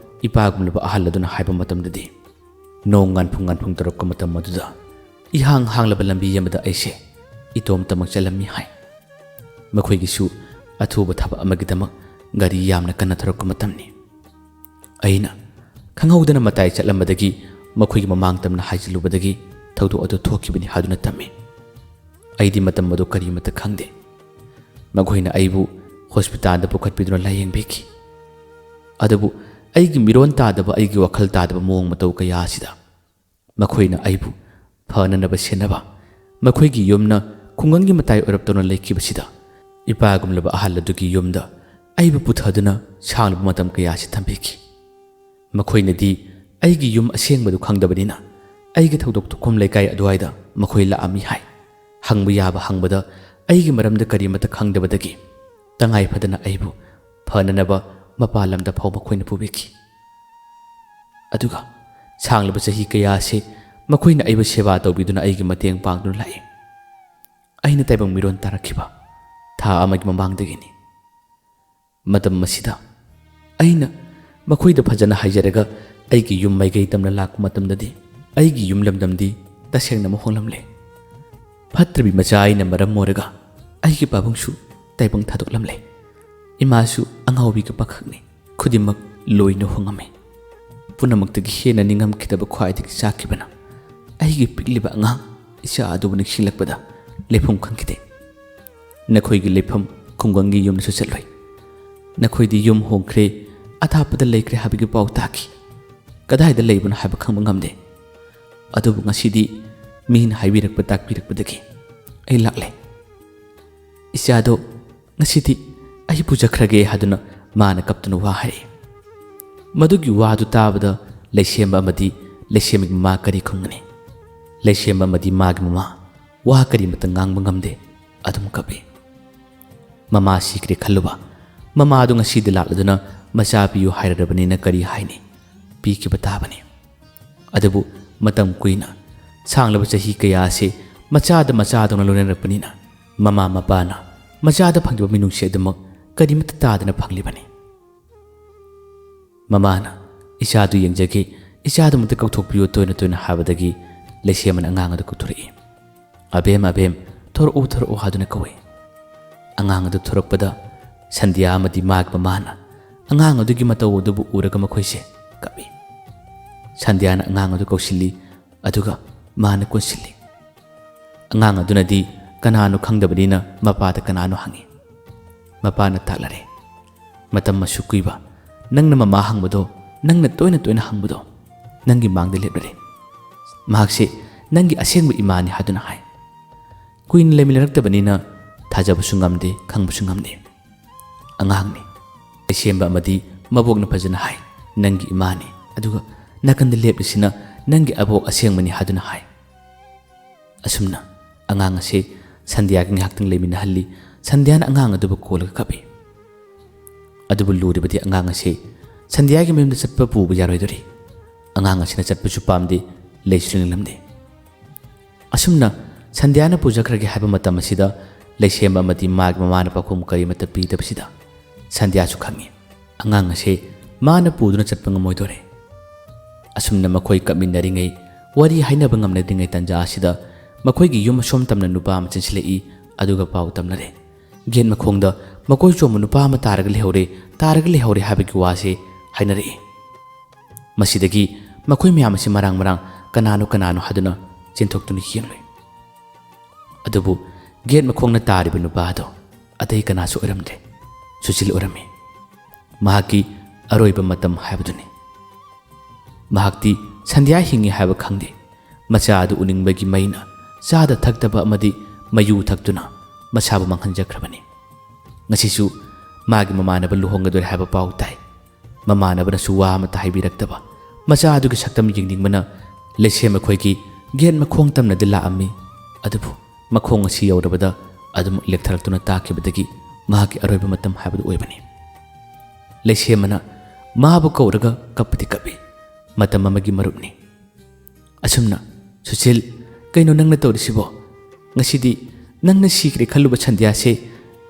ꯏꯄꯥꯒꯨꯝꯂꯕ ꯑꯍꯜ ꯑꯗꯨꯅ ꯍꯥꯏꯕ ꯃꯇꯝꯗꯗꯤ ꯅꯣꯡ ꯉꯥꯟꯐꯨꯡ ꯇꯧꯔꯛꯄ ꯃꯇꯝ ꯑꯗꯨꯗ ꯏꯍꯥꯡ ꯍꯥꯡꯂꯕ ꯂꯝꯕꯤ ꯑꯃꯗ ꯑꯩꯁꯦ ꯏꯇꯣꯝꯇꯃꯛ ꯆꯠꯂꯝꯃꯤ ꯍꯥꯏ꯫ ꯃꯈꯣꯏꯒꯤꯁꯨ ꯑꯊꯨꯕ ꯊꯕꯛ ꯑꯃꯒꯤꯗꯃꯛ ꯒꯥꯔꯤ ꯌꯥꯝꯅ ꯀꯟꯅ ꯊꯧꯔꯛꯄ ꯃꯇꯝꯅꯤ꯫ ꯑꯩꯅ ꯈꯪꯍꯧꯗꯅ ꯃꯇꯥꯏ ꯆꯠꯂꯝꯕꯗꯒꯤ ꯃꯈꯣꯏꯒꯤ ꯃꯃꯥꯡ ꯇꯝꯅ ꯍꯥꯏꯖꯤꯜꯂꯨꯕꯗꯒꯤ ꯊꯧꯗꯣꯛ ꯑꯗꯨ ꯊꯣꯛꯈꯤꯕꯅꯤ ꯍꯥꯏꯗꯨꯅ ꯇꯝꯃꯤ꯫ ꯑꯩꯗꯤ ꯃꯇꯝ ꯑꯗꯨ ꯀꯔꯤꯃꯠꯇ ꯈꯪꯗꯦ꯫ ꯃꯈꯣꯏꯅ ꯑꯩꯕꯨ ꯍꯣꯁꯄꯤꯇꯥꯜꯗ ꯄꯨꯈꯠꯄꯤꯗꯨꯅ ꯂꯥꯌꯦꯡꯕꯤꯈꯤ꯫ ꯑꯗꯨꯕꯨ ꯑꯩꯒꯤ ꯃꯤꯔꯣꯟ ꯇꯥꯗꯕ, ꯑꯩꯒꯤ ꯋꯥꯈꯜ ꯇꯥꯗꯕ ꯃꯑꯣꯡ ꯃꯇꯧ ꯀꯌꯥ ꯑꯁꯤꯗ ꯃꯈꯣꯏꯅ ꯑꯩꯕꯨ ꯐꯅꯅꯕ ꯁꯦꯟꯅꯕ ꯃꯈꯣꯏꯒꯤ ꯌꯨꯝꯅ ꯈꯨꯡꯒꯪꯒꯤ ꯃꯇꯥꯏ ꯑꯣꯏꯔꯞꯇꯧꯅ ꯂꯩꯈꯤꯕꯁꯤꯗ ꯏꯄꯥꯒꯨꯝꯂꯕ ꯑꯍꯜ ꯑꯗꯨꯒꯤ ꯌꯨꯝꯗ ꯑꯩꯕꯨ ꯄꯨꯊꯗꯨꯅ ꯁꯥꯡꯂꯕ ꯃꯇꯝ ꯀꯌꯥꯁꯤ ꯊꯝꯕꯤꯈꯤ꯫ ꯃꯈꯣꯏꯅꯗꯤ ꯑꯩꯒꯤ ꯌꯨꯝ ꯑꯁꯦꯡꯕꯗꯨ ꯈꯪꯗꯕꯅꯤꯅ ꯑꯩꯒꯤ ꯊꯧꯗꯣꯛ ꯊꯣꯛꯐꯝ ꯂꯩꯀꯥꯏ ꯑꯗꯨꯋꯥꯏꯗ ꯃꯈꯣꯏ ꯂꯥꯛꯑꯝꯃꯤ ꯍꯥꯏ꯫ ꯍꯪꯕ ꯌꯥꯕ ꯍꯪꯕꯗ ꯑꯩꯒꯤ ꯃꯔꯝꯗ ꯀꯔꯤꯃꯠꯇ ꯈꯪꯗꯕꯗꯒꯤ ꯇꯉꯥꯏ ꯐꯗꯅ ꯑꯩꯕꯨ ꯐꯅꯅꯕ ꯃꯄꯥꯟ ꯂꯝꯗ ꯐꯥꯎ ꯃꯈꯣꯏꯅ ꯄꯨꯕꯤꯈꯤ꯫ ꯑꯗꯨꯒ ꯁꯥꯡꯂꯕ ꯆꯍꯤ ꯀꯌꯥꯁꯤ ꯃꯈꯣꯏꯅ ꯑꯩꯕꯨ ꯁꯦꯕꯥ ꯇꯧꯕꯤꯗꯨꯅ ꯑꯩꯒꯤ ꯃꯇꯦꯡ ꯄꯥꯡꯗꯨꯅ ꯂꯥꯛꯏ꯫ ꯑꯩꯅ ꯇꯥꯏꯕꯪ ꯃꯤꯔꯣꯟ ꯇꯥꯔꯛꯈꯤꯕ ꯊꯥ ꯑꯃꯒꯤ ꯃꯃꯥꯡꯗꯒꯤꯅꯤ꯫ ꯃꯇꯝ ꯑꯁꯤꯗ ꯑꯩꯅ ꯃꯈꯣꯏꯗ ꯐꯖꯅ ꯍꯥꯏꯖꯔꯒ ꯑꯩꯒꯤ ꯌꯨꯝ ꯃꯥꯏꯀꯩ ꯇꯝꯅ ꯂꯥꯛꯄ ꯃꯇꯝꯗꯗꯤ ꯑꯩꯒꯤ ꯌꯨꯝ ꯂꯝꯗꯝꯗꯤ ꯇꯁꯦꯡꯅ ꯍꯣꯡꯂꯝꯂꯦ꯫ ꯐꯠꯇ꯭ꯔꯕꯤ ꯃꯆꯥ ꯑꯩꯅ ꯃꯔꯝ ꯑꯣꯏꯔꯒ ꯑꯩꯒꯤ ꯄꯥꯕꯨꯡꯁꯨ ꯇꯥꯏꯕꯪ ꯊꯥꯗꯣꯛꯂꯝꯂꯦ꯫ ꯏꯃꯥꯁꯨ ꯑꯉꯥꯎꯕꯤꯒ ꯄꯥꯈꯛꯅꯤ꯫ ꯈꯨꯗꯤꯡꯃꯛ ꯂꯣꯏꯅ ꯍꯣꯡꯉꯝꯃꯤ꯫ ꯄꯨꯝꯅꯃꯛꯇꯒꯤ ꯍꯦꯟꯅ ꯅꯤꯡꯉꯝꯈꯤꯗꯕ ꯈ꯭ꯋꯥꯏꯗꯒꯤ ꯆꯥꯛꯈꯤꯕꯅ ꯑꯩꯒꯤ ꯄꯤꯛꯂꯤꯕ ꯑꯉꯥꯡ ꯏꯆꯥ ꯑꯗꯨꯕꯨ ꯅꯤꯡꯁꯤꯡꯂꯛꯄꯗ ꯂꯩꯐꯝ ꯈꯪꯈꯤꯗꯦ꯫ ꯅꯈꯣꯏꯒꯤ ꯂꯩꯐꯝ ꯈꯨꯡꯒꯪꯒꯤ ꯌꯨꯝꯗꯁꯨ ꯆꯠꯂꯣꯏ꯫ ꯅꯈꯣꯏꯗꯤ ꯌꯨꯝ ꯍꯣꯡꯈ꯭ꯔꯦ, ꯑꯊꯥꯞꯄꯗ ꯂꯩꯈ꯭ꯔꯦ ꯍꯥꯏꯕꯒꯤ ꯄꯥꯎ ꯇꯥꯈꯤ꯫ ꯀꯗꯥꯏꯗ ꯂꯩꯕꯅꯣ ꯍꯥꯏꯕ ꯈꯪꯕ ꯉꯝꯗꯦ꯫ ꯑꯗꯨꯕꯨ ꯉꯁꯤꯗꯤ ꯃꯤꯅ ꯍꯥꯏꯕꯤꯔꯛꯄ ꯇꯥꯛꯄꯤꯔꯛꯄꯗꯒꯤ ꯑꯩ ꯂꯥꯛꯂꯦ꯫ ꯏꯆꯥꯗꯣ ꯉꯁꯤꯗꯤ ꯑꯩ ꯄꯨꯖꯈ꯭ꯔꯒꯦ ꯍꯥꯏꯗꯨꯅ ꯃꯥꯅ ꯀꯞꯇꯨꯅ ꯋꯥ ꯍꯥꯏꯔꯛꯏ꯫ ꯃꯗꯨꯒꯤ ꯋꯥꯗꯨ ꯇꯥꯕꯗ ꯂꯩꯁꯦꯝꯕ ꯑꯃꯗꯤ ꯂꯩꯁꯦꯝꯕꯒꯤ ꯃꯃꯥ ꯀꯔꯤ ꯈꯨꯝꯒꯅꯤ? ꯂꯩꯁꯦꯝꯕ ꯑꯃꯗꯤ ꯃꯥꯒꯤ ꯃꯃꯥ ꯋꯥ ꯀꯔꯤꯃꯠꯇ ꯉꯥꯡꯕ ꯉꯝꯗꯦ, ꯑꯗꯨꯝ ꯀꯞꯄꯤ꯫ ꯃꯃꯥ ꯁꯤꯈ꯭ꯔꯦ ꯈꯜꯂꯨꯕ ꯃꯃꯥꯗꯨ ꯉꯁꯤꯗꯤ ꯂꯥꯛꯂꯗꯨꯅ ꯃꯆꯥ ꯄꯤꯌꯨ ꯍꯥꯏꯔꯕꯅꯤꯅ ꯀꯔꯤ ꯍꯥꯏꯅꯤ? ꯄꯤꯈꯤꯕ ꯇꯥꯕꯅꯤ꯫ ꯑꯗꯨꯕꯨ ꯃꯇꯝ ꯀꯨꯏꯅ ꯁꯥꯡꯂꯕ ꯆꯍꯤ ꯀꯌꯥꯁꯤ ꯃꯆꯥꯗꯧꯅ ꯂꯣꯏꯅꯔꯛꯄꯅꯤꯅ ꯃꯃꯥ ꯃꯄꯥꯅ ꯃꯆꯥꯗ ꯐꯪꯂꯤꯕ ꯃꯤꯅꯨꯡꯁꯤ ꯑꯗꯨꯃꯛ ꯀꯔꯤꯃꯠꯇ ꯇꯥꯗꯅ ꯐꯪꯂꯤꯕꯅꯤ꯫ ꯃꯃꯥꯅ ꯏꯆꯥꯗꯨ ꯌꯦꯡꯖꯒꯦ, ꯏꯆꯥꯗꯨꯃꯛꯇ ꯀꯧꯊꯣꯛꯄꯤꯌꯨ ꯇꯣꯏꯅ ꯇꯣꯏꯅ ꯍꯥꯏꯕꯗꯒꯤ ꯂꯩꯁꯦꯝꯕꯅ ꯑꯉꯥꯡ ꯑꯗꯨ ꯀꯧꯊꯣꯔꯛꯏ꯫ ꯑꯕꯦꯝ ꯑꯕꯦꯝ ꯊꯣꯔꯛꯎ ꯊꯣꯔꯛꯎ ꯍꯥꯏꯗꯨꯅ ꯀꯧꯏ꯫ ꯑꯉꯥꯡ ꯑꯗꯨ ꯊꯣꯔꯛꯄꯗ ꯁꯟꯙ꯭ꯌꯥ ꯑꯃꯗꯤ ꯃꯥꯒꯤ ꯃꯃꯥꯅ ꯑꯉꯥꯡ ꯑꯗꯨꯒꯤ ꯃꯇꯧ ꯑꯗꯨꯕꯨ ꯎꯔꯒ ꯃꯈꯣꯏꯁꯦ ꯀꯞꯄꯤ꯫ ꯁꯟꯙ꯭ꯌꯥꯅ ꯑꯉꯥꯡ ꯑꯗꯨ ꯀꯧꯁꯤꯜꯂꯤ, ꯑꯗꯨꯒ ꯃꯥꯅ ꯀꯣꯟꯁꯤꯜꯂꯤ꯫ ꯑꯉꯥꯡ ꯑꯗꯨꯅꯗꯤ ꯀꯅꯥꯅꯣ ꯈꯪꯗꯕꯅꯤꯅ ꯃꯄꯥꯗ ꯀꯅꯥꯅꯣ ꯍꯪꯉꯤ꯫ ꯃꯄꯥꯅ ꯇꯥꯛꯂꯔꯦ꯫ ꯃꯇꯝ ꯑꯁꯨꯛ ꯀꯨꯏꯕ ꯅꯪꯅ ꯃꯃꯥ ꯍꯪꯕꯗꯣ, ꯅꯪꯅ ꯇꯣꯏꯅ ꯇꯣꯏꯅ ꯍꯪꯕꯗೋ ꯅꯪꯒꯤ ꯃꯥꯡꯗ ꯂꯦꯞꯂꯔꯦ꯫ ꯃꯍꯥꯛꯁꯦ ꯅꯪꯒꯤ ꯑꯁꯦꯡꯕ ꯏꯃꯥꯅꯤ ꯍꯥꯏꯗꯨꯅ ꯍꯥꯏ꯫ ꯀꯨꯏꯅ ꯂꯩꯃꯤꯟꯅꯔꯛꯇꯕꯅꯤꯅ ꯊꯥꯖꯕꯁꯨ ꯉꯝꯗꯦ, ꯈꯪꯕꯁꯨ ꯉꯝꯗꯦ꯫ ꯑꯉꯥꯡꯅꯤ꯫ ꯂꯩꯁꯦꯝꯕ ꯑꯃꯗꯤ ꯃꯕꯣꯛꯅ ꯐꯖꯅ ꯍꯥꯏ, ꯅꯪꯒꯤ ꯏꯃꯥꯅꯤ, ꯑꯗꯨꯒ ꯅꯥꯀꯟꯗ ꯂꯦꯞꯂꯤꯁꯤꯅ ꯅꯪꯒꯤ ꯑꯕꯣꯛ ꯑꯁꯦꯡꯕꯅꯤ ꯍꯥꯏꯗꯨꯅ ꯍꯥꯏ꯫ ꯑꯁꯨꯝꯅ ꯑꯉꯥꯡ ꯑꯁꯤ ꯁꯟꯙ꯭ꯌꯥꯒ ꯉꯥꯏꯍꯥꯛꯇꯪ ꯂꯩꯃꯤꯟꯅꯍꯜꯂꯤ꯫ ꯁꯟꯙ꯭ꯌꯥꯅ ꯑꯉꯥꯡ ꯑꯗꯨꯕꯨ ꯀꯣꯜꯂꯒ ꯀꯞꯄꯤ꯫ ꯑꯗꯨꯕꯨ ꯂꯨꯔꯤꯕꯗꯤ ꯑꯉꯥꯡ ꯑꯁꯤ ꯁꯟꯙ꯭ꯌꯥꯒꯤ ꯃꯌꯨꯝꯗ ꯆꯠꯄ ꯄꯨꯕ ꯌꯥꯔꯣꯏꯗꯣꯔꯤ꯫ ꯑꯉꯥꯡ ꯑꯁꯤꯅ ꯆꯠꯄꯁꯨ ꯄꯥꯝꯗꯦ, ꯂꯩꯁꯨ ꯂꯩꯅꯤꯡꯂꯝꯗꯦ꯫ ꯑꯁꯨꯝꯅ ꯁꯟꯙ꯭ꯌꯥꯅ ꯄꯨꯖꯈ꯭ꯔꯒꯦ ꯍꯥꯏꯕ ꯃꯇꯝ ꯑꯁꯤꯗ ꯂꯩꯁꯦꯝꯕ ꯑꯃꯗꯤ ꯃꯥꯒꯤ ꯃꯃꯥꯅ ꯄꯥꯎꯈꯨꯝ ꯀꯔꯤꯃꯠꯇ ꯄꯤꯗꯕꯁꯤꯗ ꯁꯟꯙ꯭ꯌꯥꯁꯨ ꯈꯪꯉꯤ ꯑꯉꯥꯡ ꯑꯁꯤ ꯃꯥꯅ ꯄꯨꯗꯨꯅ ꯆꯠꯄ ꯉꯝꯃꯣꯏꯗꯣꯔꯦ꯫ ꯑꯁꯨꯝꯅ ꯃꯈꯣꯏ ꯀꯞꯃꯤꯟꯅꯔꯤꯉꯩ, ꯋꯥꯔꯤ ꯍꯥꯏꯅꯕ ꯉꯝꯅꯗ꯭ꯔꯤꯉꯩ ꯇꯥꯟꯖꯥ ꯑꯁꯤꯗ ꯃꯈꯣꯏꯒꯤ ꯌꯨꯝ ꯑꯁꯣꯝ ꯇꯝꯅ ꯅꯨꯄꯥ ꯑꯃ ꯆꯦꯟꯁꯤꯜꯂꯛꯏ꯫ ꯑꯗꯨꯒ ꯄꯥꯎ ꯇꯝꯅꯔꯦ꯫ ꯒꯦꯠ ꯃꯈꯣꯡꯗ ꯃꯀꯣꯏ ꯆꯣꯡꯕ ꯅꯨꯄꯥ ꯑꯃ ꯇꯥꯔꯒ ꯂꯩꯍꯧꯔꯦ ꯍꯥꯏꯕꯒꯤ ꯋꯥꯁꯦ ꯍꯥꯏꯅꯔꯛꯏ꯫ ꯃꯁꯤꯗꯒꯤ ꯃꯈꯣꯏ ꯃꯌꯥꯝ ꯑꯁꯤ ꯃꯔꯥꯡ ꯀꯅꯥꯅꯣ ꯍꯥꯏꯗꯨꯅ ꯆꯦꯟꯊꯣꯛꯇꯨꯅ ꯌꯦꯡꯂꯨꯏ꯫ ꯑꯗꯨꯕꯨ ꯒꯦꯠ ꯃꯈꯣꯡꯅ ꯇꯥꯔꯤꯕ ꯅꯨꯄꯥ ꯑꯗꯣ ꯑꯇꯩ ꯀꯅꯥꯁꯨ ꯑꯣꯏꯔꯝꯗ꯭ꯔꯦ, ꯁꯨꯁꯤꯜ ꯑꯣꯏꯔꯝꯃꯤ꯫ ꯃꯍꯥꯛꯀꯤ ꯑꯔꯣꯏꯕ ꯃꯇꯝ ꯍꯥꯏꯕꯗꯨꯅꯤ꯫ ꯃꯍꯥꯛꯇꯤ ꯁꯟꯙ꯭ꯌꯥ ꯍꯤꯡꯉꯤ ꯍꯥꯏꯕ ꯈꯪꯗꯦ꯫ ꯃꯆꯥ ꯑꯗꯨ ꯎꯅꯤꯡꯕꯒꯤ ꯃꯩꯅ ꯆꯥꯗ ꯊꯛꯇꯕ ꯑꯃꯗꯤ ꯃꯌꯨ ꯊꯛꯇꯨꯅ ꯃꯁꯥꯕꯨ ꯃꯥꯡꯍꯟꯖꯈ꯭ꯔꯕꯅꯤ꯫ ꯉꯁꯤꯁꯨ ꯃꯥꯒꯤ ꯃꯃꯥꯟꯅꯕ ꯂꯨꯍꯣꯡꯒꯗꯣꯔꯦ ꯍꯥꯏꯕ ꯄꯥꯎ ꯇꯥꯏ꯫ ꯃꯃꯥꯟꯅꯕꯅꯁꯨ ꯋꯥ ꯑꯃꯠꯇ ꯍꯥꯏꯕꯤꯔꯛꯇꯕ ꯃꯆꯥ ꯑꯗꯨꯒꯤ ꯁꯛꯇꯝ ꯌꯦꯡꯅꯤꯡꯕꯅ ꯂꯩꯁꯦꯝꯕ ꯈꯣꯏꯒꯤ ꯒꯦꯠ ꯃꯈꯣꯡ ꯇꯝꯅꯗꯤ ꯂꯥꯛꯑꯝꯃꯤ꯫ ꯑꯗꯨꯕꯨ ꯃꯈꯣꯡ ꯑꯁꯤ ꯌꯧꯔꯕꯗ ꯑꯗꯨꯝ ꯂꯦꯛꯊꯔꯛꯇꯨꯅ ꯇꯥꯈꯤꯕꯗꯒꯤ ꯃꯍꯥꯛꯀꯤ ꯑꯔꯣꯏꯕ ꯃꯇꯝ ꯍꯥꯏꯕꯗꯨ ꯑꯣꯏꯕꯅꯤ꯫ ꯂꯩꯁꯦꯝꯕꯅ ꯃꯥꯕꯨ ꯀꯧꯔꯒ ꯀꯞꯄꯗꯤ ꯀꯞꯄꯤ꯫ ꯃꯇꯝ ꯑꯃꯒꯤ ꯃꯔꯨꯞꯅꯤ꯫ ꯑꯁꯨꯝꯅ ꯁꯨꯁꯤꯜ, ꯀꯩꯅꯣ ꯅꯪꯅ ꯇꯧꯔꯤꯁꯤꯕꯣ? ꯉꯁꯤꯗꯤ ꯅꯪꯅ ꯁꯤꯈ꯭ꯔꯦ ꯈꯜꯂꯨꯕ ꯁꯟꯙ꯭ꯌꯥꯁꯦ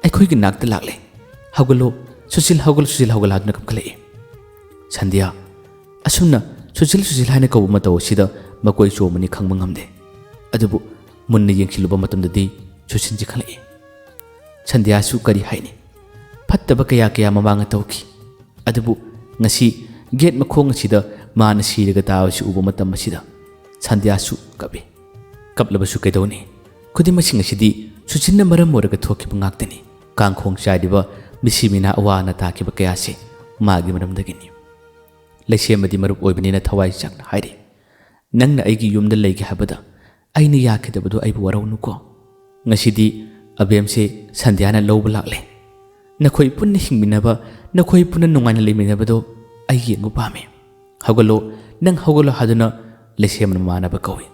ꯑꯩꯈꯣꯏꯒꯤ ꯅꯥꯛꯇ ꯂꯥꯛꯂꯦ꯫ ꯍꯧꯒꯠꯂꯣ ꯁꯨꯁꯤꯜ, ꯍꯧꯒꯠꯂꯣ ꯍꯥꯏꯗꯨꯅ ꯀꯞꯈꯠꯂꯛꯏ꯫ ꯁꯟꯙ꯭ꯌꯥ ꯑꯁꯨꯝꯅ ꯁꯨꯁꯤꯜ ꯍꯥꯏꯅ ꯀꯧꯕ ꯃꯇꯧ ꯑꯁꯤꯗ ꯃꯀꯣꯏ ꯆꯣꯡꯕꯅꯤ ꯈꯪꯕ ꯉꯝꯗꯦ꯫ ꯑꯗꯨꯕꯨ ꯃꯨꯟꯅ ꯌꯦꯡꯁꯤꯜꯂꯨꯕ ꯃꯇꯝꯗꯗꯤ ꯁꯨꯁꯤꯜꯁꯤ ꯈꯪꯂꯛꯏ꯫ ꯁꯟꯙ꯭ꯌꯥꯁꯨ ꯀꯔꯤ ꯍꯥꯏꯅꯤ? ꯐꯠꯇꯕ ꯀꯌꯥ ꯃꯃꯥꯡꯗ ꯇꯧꯈꯤ꯫ ꯑꯗꯨꯕꯨ ꯉꯁꯤ ꯒꯦꯠ ꯃꯈꯣꯡ ꯑꯁꯤꯗ ꯃꯥꯅ ꯁꯤꯔꯒ ꯇꯥꯕꯁꯤ ꯎꯕ ꯃꯇꯝ ꯑꯁꯤꯗ ꯁꯟꯙ꯭ꯌꯥꯁꯨ ꯀꯞꯄꯤ꯫ ꯀꯞꯂꯕꯁꯨ ꯀꯩꯗꯧꯅꯤ? ꯈꯨꯗꯤꯡꯃꯛꯁꯤꯡ ꯑꯁꯤꯗꯤ ꯁꯨꯁꯤꯜꯅ ꯃꯔꯝ ꯑꯣꯏꯔꯒ ꯊꯣꯛꯈꯤꯕ ꯉꯥꯛꯇꯅꯤ꯫ ꯀꯥꯡꯈꯣꯡ ꯆꯥꯏꯔꯤꯕ ꯃꯤꯁꯤ ꯃꯤꯅꯥ ꯑꯋꯥ ꯑꯅꯥ ꯇꯥꯈꯤꯕ ꯀꯌꯥꯁꯤ ꯃꯥꯒꯤ ꯃꯔꯝꯗꯒꯤꯅꯤ꯫ ꯂꯩꯁꯦꯝꯕꯗꯤ ꯃꯔꯨꯞ ꯑꯣꯏꯕꯅꯤꯅ ꯊꯋꯥꯏ ꯆꯥꯛꯅ ꯍꯥꯏꯔꯤ꯫ ꯅꯪꯅ ꯑꯩꯒꯤ ꯌꯨꯝꯗ ꯂꯩꯒꯦ ꯍꯥꯏꯕꯗ ꯑꯩꯅ ꯌꯥꯈꯤꯗꯕꯗꯣ ꯑꯩꯕꯨ ꯋꯥꯔꯧꯅꯨꯀꯣ ꯉꯁꯤꯗꯤ ꯑꯕꯦꯝꯁꯦ ꯁꯟꯙ꯭ꯌꯥꯅ ꯂꯧꯕ ꯂꯥꯛꯂꯦ ꯅꯈꯣꯏ ꯄꯨꯟꯅ ꯍꯤꯡꯃꯤꯟꯅꯕ ꯅꯈꯣꯏ ꯄꯨꯟꯅ ꯅꯨꯡꯉꯥꯏꯅ ꯂꯩꯃꯤꯟꯅꯕꯗꯣ ꯑꯩ ꯌꯦꯡꯕ ꯄꯥꯝꯃꯤ ꯍꯧꯒꯠꯂꯣ ꯅꯪ ꯍꯧꯒꯠꯂꯣ ꯍꯥꯏꯗꯨꯅ ꯂꯩꯁꯦꯝꯕꯅ ꯃꯥꯟꯅꯕ ꯀꯧꯏ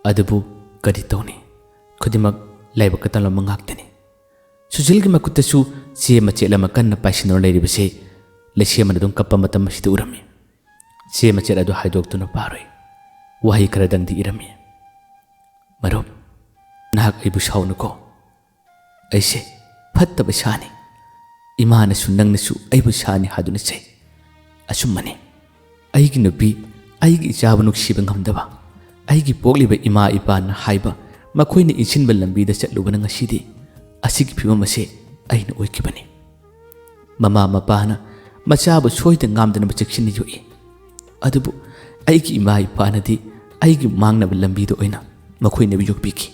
ꯑꯗꯨꯕꯨ ꯀꯔꯤ ꯇꯧꯅꯤ ꯈꯨꯗꯤꯡꯃꯛ ꯂꯥꯏꯕꯛꯀ ꯇꯝꯂꯝꯕ ꯉꯥꯛꯇꯅꯤ ꯁꯨꯁꯤꯜꯒꯤ ꯃꯈꯨꯠꯇꯁꯨ ꯆꯦ ꯃꯆꯦꯠ ꯑꯃ ꯀꯟꯅ ꯄꯥꯏꯁꯤꯟꯗꯨꯅ ꯂꯩꯔꯤꯕꯁꯦ ꯂꯩꯁꯦꯝꯕꯅ ꯑꯗꯨꯝ ꯀꯞꯄ ꯃꯇꯝ ꯑꯁꯤꯗ ꯎꯔꯝꯃꯤ ꯆꯦ ꯃꯆꯦꯠ ꯑꯗꯨ ꯍꯥꯏꯗꯣꯛꯇꯨꯅ ꯄꯥꯔꯣꯏ ꯋꯥꯍꯩ ꯈꯔꯗꯪꯗꯤ ꯏꯔꯝꯃꯤ ꯃꯔꯨꯞ ꯅꯍꯥꯛ ꯑꯩꯕꯨ ꯁꯥꯎꯅꯨꯀꯣ ꯑꯩꯁꯦ ꯐꯠꯇꯕ ꯁꯥꯅꯤ ꯏꯃꯥꯅꯁꯨ ꯅꯪꯅꯁꯨ ꯑꯩꯕꯨ ꯁꯥꯅꯤ ꯍꯥꯏꯗꯨꯅ ꯆꯩ ꯑꯆꯨꯝꯕꯅꯤ ꯑꯩꯒꯤ ꯅꯨꯄꯤ ꯑꯩꯒꯤ ꯏꯆꯥꯕꯨ ꯅꯨꯡꯁꯤꯕ ꯉꯝꯗꯕ ꯑꯩꯒꯤ ꯄꯣꯛꯂꯤꯕ ꯏꯃꯥ ꯏꯄꯥꯅ ꯍꯥꯏꯕ ꯃꯈꯣꯏꯅ ꯏꯟꯁꯤꯟꯕ ꯂꯝꯕꯤꯗ ꯆꯠꯂꯨꯕꯅ ꯉꯁꯤꯗꯤ ꯑꯁꯤꯒꯤ ꯐꯤꯕꯝ ꯑꯁꯤ ꯑꯩꯅ ꯑꯣꯏꯈꯤꯕꯅꯤ ꯃꯃꯥ ꯃꯄꯥꯅ ꯃꯆꯥꯕꯨ ꯁꯣꯏꯗ ꯉꯥꯝꯗꯅꯕ ꯆꯦꯛꯁꯤꯟꯅ ꯌꯣꯛꯏ ꯑꯗꯨꯕꯨ ꯑꯩꯒꯤ ꯏꯃꯥ ꯏꯄꯥꯅꯗꯤ ꯑꯩꯒꯤ ꯃꯥꯡꯅꯕ ꯂꯝꯕꯤꯗ ꯑꯣꯏꯅ ꯃꯈꯣꯏꯅꯕꯨ ꯌꯣꯛꯄꯤꯈꯤ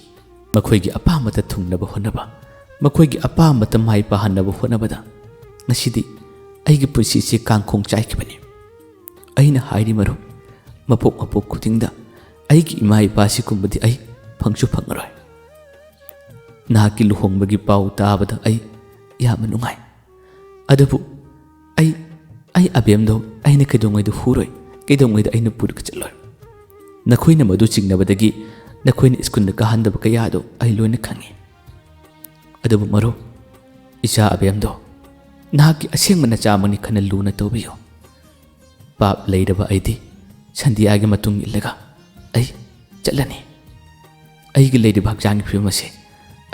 ꯃꯈꯣꯏꯒꯤ ꯑꯄꯥꯝꯕꯇ ꯊꯨꯡꯅꯕ ꯍꯣꯠꯅꯕ ꯃꯈꯣꯏꯒꯤ ꯑꯄꯥꯝꯕꯇ ꯃꯥꯏ ꯄꯥꯍꯟꯅꯕ ꯍꯣꯠꯅꯕꯗ ꯉꯁꯤꯗꯤ ꯑꯩꯒꯤ ꯄꯨꯟꯁꯤꯁꯦ ꯀꯥꯡꯈꯣꯡ ꯆꯥꯏꯈꯤꯕꯅꯤ ꯑꯩꯅ ꯍꯥꯏꯔꯤ ꯃꯔꯨꯞ ꯃꯄꯣꯛ ꯈꯨꯗꯤꯡꯗ ꯑꯩꯒꯤ ꯏꯃꯥ ꯏꯄꯥꯁꯤꯒꯨꯝꯕꯗꯤ ꯑꯩ ꯐꯪꯁꯨ ꯐꯪꯉꯔꯣꯏ ꯅꯍꯥꯛꯀꯤ ꯂꯨꯍꯣꯡꯕꯒꯤ ꯄꯥꯎ ꯇꯥꯕꯗ ꯑꯩ ꯌꯥꯝꯅ ꯅꯨꯡꯉꯥꯏ ꯑꯗꯨꯕꯨ ꯑꯩ ꯑꯕꯦꯝꯗꯣ ꯑꯩꯅ ꯀꯩꯗꯧꯉꯩꯗ ꯍꯨꯔꯣꯏ ꯀꯩꯗꯧꯉꯩꯗ ꯑꯩꯅ ꯄꯨꯔꯒ ꯆꯠꯂꯣꯏ ꯅꯈꯣꯏꯅ ꯃꯗꯨ ꯆꯤꯡꯅꯕꯗꯒꯤ ꯅꯈꯣꯏꯅ ꯁ꯭ꯀꯨꯜꯗ ꯀꯥꯍꯟꯗꯕ ꯀꯌꯥꯗꯣ ꯑꯩ ꯂꯣꯏꯅ ꯈꯪꯉꯤ ꯑꯗꯨꯕꯨ ꯃꯔꯨꯞ ꯏꯆꯥ ꯑꯕꯦꯝꯗꯣ ꯅꯍꯥꯛꯀꯤ ꯑꯁꯦꯡꯕ ꯅꯆꯥꯃꯛꯅꯤ ꯈꯟꯅ ꯂꯨꯅ ꯇꯧꯕꯤꯌꯨ ꯄꯥꯞ ꯂꯩꯔꯕ ꯑꯩꯗꯤ ꯁꯟꯙ꯭ꯌꯥꯒꯤ ꯃꯇꯨꯡ ꯏꯜꯂꯒ ꯑꯩ ꯆꯠꯂꯅꯤ ꯑꯩꯒꯤ ꯂꯩꯔꯤꯕ ꯍꯛꯆꯥꯡꯒꯤ ꯐꯤꯕꯝ ꯑꯁꯤ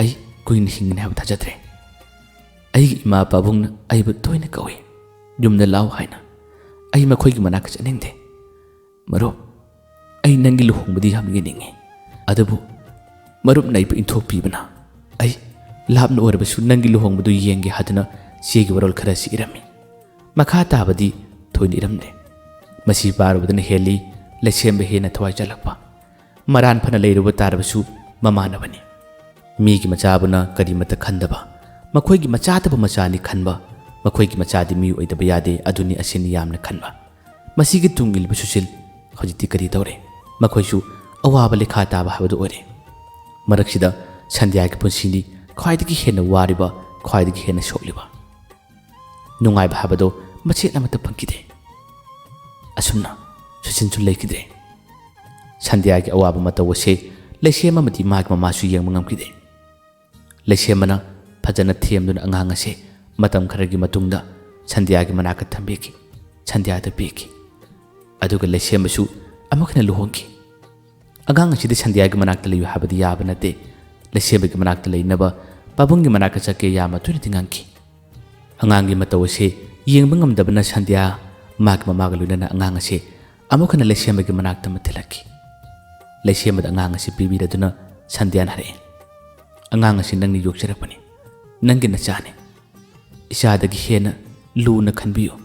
ꯑꯩ ꯀꯨꯏꯅ ꯍꯤꯡꯒꯅꯤ ꯍꯥꯏꯕ ꯊꯥꯖꯗ꯭ꯔꯦ ꯑꯩꯒꯤ ꯏꯃꯥ ꯄꯥꯕꯨꯡꯅ ꯑꯩꯕꯨ ꯇꯣꯏꯅ ꯀꯧꯏ ꯌꯨꯝꯗ ꯂꯥꯎ ꯍꯥꯏꯅ ꯑꯩ ꯃꯈꯣꯏꯒꯤ ꯃꯅꯥꯛꯇ ꯆꯠꯅꯤꯡꯗꯦ ꯃꯔꯨꯞ ꯑꯩ ꯅꯪꯒꯤ ꯂꯨꯍꯣꯡꯕꯗꯤ ꯌꯥꯝ ꯌꯦꯡꯅꯤꯡꯉꯤ ꯑꯗꯨꯕꯨ ꯃꯔꯨꯞꯅ ꯑꯩꯕꯨ ꯏꯟꯊꯣꯛꯄꯤꯕꯅ ꯑꯩ ꯂꯥꯞꯅ ꯑꯣꯏꯔꯕꯁꯨ ꯅꯪꯒꯤ ꯂꯨꯍꯣꯡꯕꯗꯨ ꯌꯦꯡꯒꯦ ꯍꯥꯏꯗꯨꯅ ꯆꯦꯒꯤ ꯋꯥꯔꯣꯜ ꯈꯔꯁꯤ ꯏꯔꯝꯃꯤ ꯃꯈꯥ ꯇꯥꯕꯗꯤ ꯊꯣꯏꯅ ꯏꯔꯝꯗꯦ ꯃꯁꯤ ꯄꯥꯔꯨꯕꯗꯅ ꯍꯦꯜꯂꯤ ꯂꯩꯁꯦꯝꯕ ꯍꯦꯟꯅ ꯊꯋꯥꯏ ꯆꯜꯂꯛꯄ ꯃꯔꯥꯟ ꯐꯅ ꯂꯩꯔꯨꯕ ꯇꯥꯔꯕꯁꯨ ꯃꯃꯥꯟꯅꯕꯅꯤ ꯃꯤꯒꯤ ꯃꯆꯥꯕꯨꯅ ꯀꯔꯤꯃꯠꯇ ꯈꯟꯗꯕ ꯃꯈꯣꯏꯒꯤ ꯃꯆꯥꯗꯕꯨ ꯃꯆꯥꯅꯤ ꯈꯟꯕ ꯃꯈꯣꯏꯒꯤ ꯃꯆꯥꯗꯤ ꯃꯤ ꯑꯣꯏꯗꯕ ꯌꯥꯗꯦ ꯑꯗꯨꯅꯤ ꯑꯁꯤꯅꯤ ꯌꯥꯝꯅ ꯈꯟꯕ ꯃꯁꯤꯒꯤ ꯇꯨꯡ ꯏꯜꯂꯤꯕ ꯁꯨꯁꯤꯜ ꯍꯧꯖꯤꯛꯇꯤ ꯀꯔꯤ ꯇꯧꯔꯦ ꯃꯈꯣꯏꯁꯨ ꯑꯋꯥꯕ ꯂꯩꯈꯥ ꯇꯥꯕ ꯍꯥꯏꯕꯗꯨ ꯑꯣꯏꯔꯦ ꯃꯔꯛꯁꯤꯗ ꯁꯟꯙ꯭ꯌꯥꯒꯤ ꯄꯨꯟꯁꯤꯅꯤ ꯈ꯭ꯋꯥꯏꯗꯒꯤ ꯍꯦꯟꯅ ꯋꯥꯔꯤꯕ ꯈ꯭ꯋꯥꯏꯗꯒꯤ ꯍꯦꯟꯅ ꯁꯣꯛꯂꯤꯕ ꯅꯨꯡꯉꯥꯏꯕ ꯍꯥꯏꯕꯗꯣ ꯃꯆꯦꯠ ꯑꯃꯠꯇ ꯐꯪꯈꯤꯗꯦ ꯑꯁꯨꯝꯅ ꯁꯨꯁꯤꯟꯁꯨ ꯂꯩꯈꯤꯗ꯭ꯔꯦ ꯁꯟꯙ꯭ꯌꯥꯒꯤ ꯑꯋꯥꯕ ꯃꯇꯧ ꯑꯁꯤ ꯂꯩꯁꯦꯝ ꯑꯃꯗꯤ ꯃꯥꯒꯤ ꯃꯃꯥꯁꯨ ꯌꯦꯡꯕ ꯉꯝꯈꯤꯗꯦ ꯂꯩꯁꯦꯝꯕꯅ ꯐꯖꯅ ꯊꯦꯝꯗꯨꯅ ꯑꯉꯥꯡ ꯑꯁꯤ ꯃꯇꯝ ꯈꯔꯒꯤ ꯃꯇꯨꯡꯗ ꯁꯟꯙ꯭ꯌꯥꯒꯤ ꯃꯅꯥꯛꯇ ꯊꯝꯕꯤꯈꯤ ꯁꯟꯙ꯭ꯌꯥꯗ ꯄꯤꯈꯤ ꯑꯗꯨꯒ ꯂꯩꯁꯦꯝꯕꯁꯨ ꯑꯃꯨꯛ ꯍꯟꯅ ꯂꯨꯍꯣꯡꯈꯤ ꯑꯉꯥꯡ ꯑꯁꯤꯗꯤ ꯁꯟꯙ꯭ꯌꯥꯒꯤ ꯃꯅꯥꯛꯇ ꯂꯩꯌꯨ ꯍꯥꯏꯕꯗꯤ ꯌꯥꯕ ꯅꯠꯇꯦ ꯂꯩꯁꯦꯝꯕꯒꯤ ꯃꯅꯥꯛꯇ ꯂꯩꯅꯕ ꯄꯥꯕꯨꯡꯒꯤ ꯃꯅꯥꯛꯇ ꯆꯠꯀꯦ ꯌꯥꯝꯅ ꯇꯣꯏꯅꯗꯤ ꯉꯥꯡꯈꯤ ꯑꯉꯥꯡꯒꯤ ꯃꯇꯧ ꯑꯁꯤ ꯌꯦꯡꯕ ꯉꯝꯗꯕꯅ ꯁꯟꯙ꯭ꯌꯥ ꯃꯥꯒꯤ ꯃꯃꯥꯒ ꯂꯣꯏꯅꯅ ꯑꯉꯥꯡ ꯑꯁꯤ ꯑꯃꯨꯛ ꯍꯟꯅ ꯂꯩꯁꯦꯝꯕꯒꯤ ꯃꯅꯥꯛꯇ ꯑꯃ ꯊꯤꯜꯂꯛꯈꯤ ꯂꯩꯁꯦꯝꯕꯗ ꯑꯉꯥꯡ ꯑꯁꯤ ꯄꯤꯕꯤꯔꯗꯨꯅ ꯁꯟꯙ꯭ꯌꯥꯅ ꯍꯥꯏꯔꯛꯏ ꯑꯉꯥꯡ ꯑꯁꯤ ꯅꯪꯅ ꯌꯣꯛꯆꯔꯛꯄꯅꯤ ꯅꯪꯒꯤ ꯅꯆꯥꯅꯤ ꯏꯆꯥꯗꯒꯤ ꯍꯦꯟꯅ ꯂꯨꯅ ꯈꯟꯕꯤꯌꯨ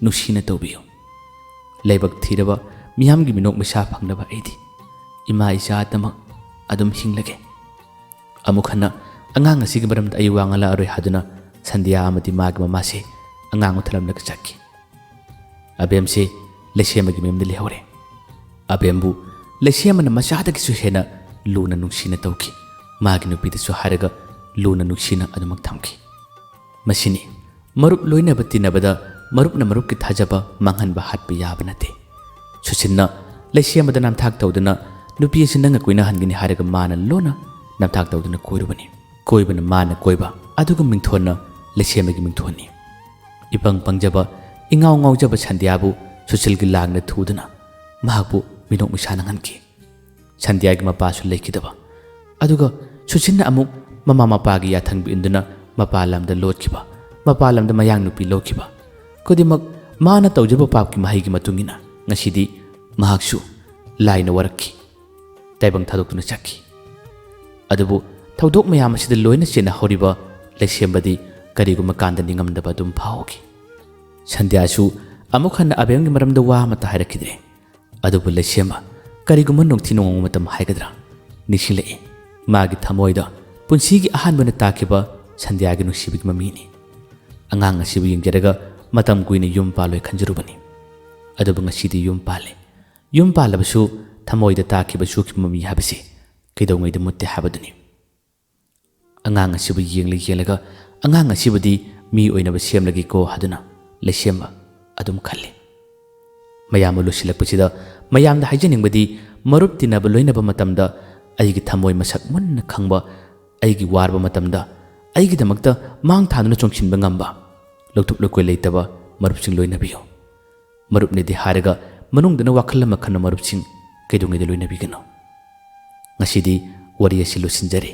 ꯅꯨꯡꯁꯤꯅ ꯇꯧꯕꯤꯌꯨ ꯂꯥꯏꯕꯛ ꯊꯤꯔꯕ ꯃꯤꯌꯥꯝꯒꯤ ꯃꯤꯅꯣꯛ ꯃꯩꯁꯥ ꯐꯪꯅꯕ ꯑꯩꯗꯤ ꯏꯃꯥ ꯏꯆꯥꯗꯃꯛ ꯑꯗꯨꯝ ꯍꯤꯡꯂꯒꯦ ꯑꯃꯨꯛ ꯍꯟꯅ ꯑꯉꯥꯡ ꯑꯁꯤꯒꯤ ꯃꯔꯝꯗ ꯑꯩ ꯋꯥ ꯉꯥꯡꯂꯛꯑꯔꯣꯏ ꯍꯥꯏꯗꯨꯅ ꯁꯟꯙ꯭ꯌꯥ ꯑꯃꯗꯤ ꯃꯥꯒꯤ ꯃꯃꯥꯁꯦ ꯑꯉꯥꯡꯕꯨ ꯊꯅꯝꯂꯒ ꯆꯠꯈꯤ ꯑꯕꯦꯝꯁꯦ ꯂꯩꯁꯦꯝꯕꯒꯤ ꯃꯌꯨꯝꯗ ꯂꯩꯍꯧꯔꯦ ꯑꯕꯦꯝꯕꯨ ꯂꯩꯁꯦꯝꯕꯅ ꯃꯆꯥꯗꯒꯤꯁꯨ ꯍꯦꯟꯅ ꯂꯨꯅ ꯅꯨꯡꯁꯤꯅ ꯇꯧꯈꯤ ꯃꯥꯒꯤ ꯅꯨꯄꯤꯗꯁꯨ ꯍꯥꯏꯔꯒ ꯂꯨꯅ ꯅꯨꯡꯁꯤꯅ ꯑꯗꯨꯃꯛ ꯊꯝꯈꯤ ꯃꯁꯤꯅꯤ ꯃꯔꯨꯞ ꯂꯣꯏꯅꯕ ꯇꯤꯟꯅꯕꯗ ꯃꯔꯨꯞꯅ ꯃꯔꯨꯞꯀꯤ ꯊꯥꯖꯕ ꯃꯥꯡꯍꯟꯕ ꯍꯥꯠꯄ ꯌꯥꯕ ꯅꯠꯇꯦ ꯁꯨꯁꯤꯟꯅ ꯂꯩꯁꯦꯝꯕꯗ ꯅꯝꯊꯥꯛ ꯇꯧꯗꯨꯅ ꯅꯨꯄꯤ ꯑꯁꯤ ꯅꯪꯒ ꯀꯣꯏꯅꯍꯟꯒꯅꯤ ꯍꯥꯏꯔꯒ ꯃꯥꯅ ꯂꯣꯟꯅ ꯅꯝꯊꯥꯛ ꯇꯧꯗꯨꯅ ꯀꯣꯏꯔꯨꯕꯅꯤ ꯀꯣꯏꯕꯅ ꯃꯥꯅ ꯀꯣꯏꯕ ꯑꯗꯨꯒ ꯃꯤꯡꯊꯣꯟꯅ ꯂꯩꯁꯦꯝꯕꯒꯤ ꯃꯤꯡꯊꯣꯟꯅꯤ ꯏꯄꯪ ꯄꯪꯖꯕ ꯏꯉꯥꯎ ꯉꯥꯎꯖꯕ ꯁꯟꯙ꯭ꯌꯥꯕꯨ ꯁꯨꯁꯤꯜꯒꯤ ꯂꯥꯡꯅ ꯊꯨꯗꯨꯅ ꯃꯍꯥꯛꯄꯨ ꯃꯤꯅꯣꯛ ꯃꯩꯁꯥ ꯅꯪꯍꯟꯈꯤ ꯁꯟꯙ꯭ꯌꯥꯒꯤ ꯃꯄꯥꯁꯨ ꯂꯩꯈꯤꯗꯕ ꯑꯗꯨꯒ ꯁꯨꯁꯤꯟꯅ ꯑꯃꯨꯛ ꯃꯃꯥ ꯃꯄꯥꯒꯤ ꯌꯥꯊꯪ ꯏꯟꯗꯨꯅ ꯃꯄꯥꯟ ꯂꯝꯗ ꯂꯣꯠꯈꯤꯕ ꯃꯄꯥꯟ ꯂꯝꯗ ꯃꯌꯥꯡ ꯅꯨꯄꯤ ꯂꯧꯈꯤꯕ ꯈꯨꯗꯤꯡꯃꯛ ꯃꯥꯅ ꯇꯧꯖꯕ ꯄꯥꯞꯀꯤ ꯃꯍꯩꯒꯤ ꯃꯇꯨꯡꯏꯟꯅ ꯉꯁꯤꯗꯤ ꯃꯍꯥꯛꯁꯨ ꯂꯥꯏꯅ ꯋꯥꯔꯛꯈꯤ ꯇꯥꯏꯕꯪ ꯊꯥꯗꯣꯛꯇꯨꯅ ꯆꯠꯈꯤ ꯑꯗꯨꯕꯨ ꯊꯧꯗꯣꯛ ꯃꯌꯥꯝ ꯑꯁꯤꯗ ꯂꯣꯏꯅ ꯆꯦꯟꯅꯍꯧꯔꯤꯕ ꯂꯩꯁꯦꯝꯕꯗꯤ ꯀꯔꯤꯒꯨꯝꯕ ꯀꯥꯟꯗ ꯅꯤꯡꯉꯝꯗꯕ ꯑꯗꯨꯝ ꯐꯥꯎꯈꯤ ꯁꯟꯙ꯭ꯌꯥꯁꯨ ꯑꯃꯨꯛ ꯍꯟꯅ ꯑꯕꯦꯝꯒꯤ ꯃꯔꯝꯗ ꯋꯥ ꯑꯃꯠꯇ ꯍꯥꯏꯔꯛꯈꯤꯗ꯭ꯔꯦ ꯑꯗꯨꯕꯨ ꯂꯩꯁꯦꯝꯕ ꯀꯔꯤꯒꯨꯝꯕ ꯅꯨꯡꯊꯤ ꯅꯣꯡꯃ ꯃꯇꯝ ꯍꯥꯏꯒꯗ꯭ꯔꯥ ꯅꯤꯡꯁꯤꯡꯂꯛꯏ ꯃꯥꯒꯤ ꯊꯃꯣꯏꯗ ꯄꯨꯟꯁꯤꯒꯤ ꯑꯍꯥꯟꯕꯅ ꯇꯥꯈꯤꯕ ꯁꯟꯙ꯭ꯌꯥꯒꯤ ꯅꯨꯡꯁꯤꯕꯒꯤ ꯃꯃꯤꯅꯤ ꯑꯉꯥꯡ ꯑꯁꯤꯕꯨ ꯌꯦꯡꯖꯔꯒ ꯃꯇꯝ ꯀꯨꯏꯅ ꯌꯨꯝ ꯄꯥꯜꯂꯣꯏ ꯈꯟꯖꯔꯨꯕꯅꯤ ꯑꯗꯨꯕꯨ ꯉꯁꯤꯗꯤ ꯌꯨꯝ ꯄꯥꯜꯂꯦ ꯌꯨꯝ ꯄꯥꯜꯂꯕꯁꯨ ꯊꯃꯣꯏꯗ ꯇꯥꯈꯤꯕ ꯁꯨꯈꯤꯕ ꯃꯃꯤ ꯍꯥꯏꯕꯁꯤ ꯀꯩꯗꯧꯉꯩꯗ ꯃꯨꯠꯇꯦ ꯍꯥꯏꯕꯗꯨꯅꯤ꯫ ꯑꯉꯥꯡ ꯑꯁꯤꯕꯨ ꯌꯦꯡꯂꯒ ꯑꯉꯥꯡ ꯑꯁꯤꯕꯨꯗꯤ ꯃꯤ ꯑꯣꯏꯅꯕ ꯁꯦꯝꯂꯒꯦꯀꯣ ꯍꯥꯏꯗꯨꯅ ꯂꯩꯁꯦꯝꯕ ꯑꯗꯨꯝ ꯈꯜꯂꯤ꯫ ꯃꯌꯥꯝꯕ ꯂꯣꯏꯁꯤꯜꯂꯛꯄꯁꯤꯗ ꯃꯌꯥꯝꯗ ꯍꯥꯏꯖꯅꯤꯡꯕꯗꯤ ꯃꯔꯨꯞ ꯇꯤꯟꯅꯕ ꯂꯣꯏꯅꯕ ꯃꯇꯝꯗ ꯑꯩꯒꯤ ꯊꯃꯣꯏ ꯃꯁꯛ ꯃꯨꯟꯅ ꯈꯪꯕ, ꯑꯩꯒꯤ ꯋꯥꯔꯕ ꯃꯇꯝꯗ ꯑꯩꯒꯤꯗꯃꯛꯇ ꯃꯥꯡ ꯊꯥꯗꯨꯅ ꯆꯣꯡꯁꯤꯟꯕ ꯉꯝꯕ, ꯂꯧꯊꯣꯛ ꯂꯧꯀꯣꯏ ꯂꯩꯇꯕ ꯃꯔꯨꯞꯁꯤꯡ ꯂꯣꯏꯅꯕꯤꯌꯨ꯫ ꯃꯔꯨꯞꯅꯦꯗꯤ ꯍꯥꯏꯔꯒ ꯃꯅꯨꯡꯗꯅ ꯋꯥꯈꯜ ꯑꯃ ꯈꯟꯕ ꯃꯔꯨꯞꯁꯤꯡ ꯀꯩꯗꯧꯉꯩꯗ ꯂꯣꯏꯅꯕꯤꯒꯅꯣ꯫ ꯉꯁꯤꯗꯤ ꯋꯥꯔꯤ ꯑꯁꯤ ꯂꯣꯏꯁꯤꯟꯖꯔꯤ꯫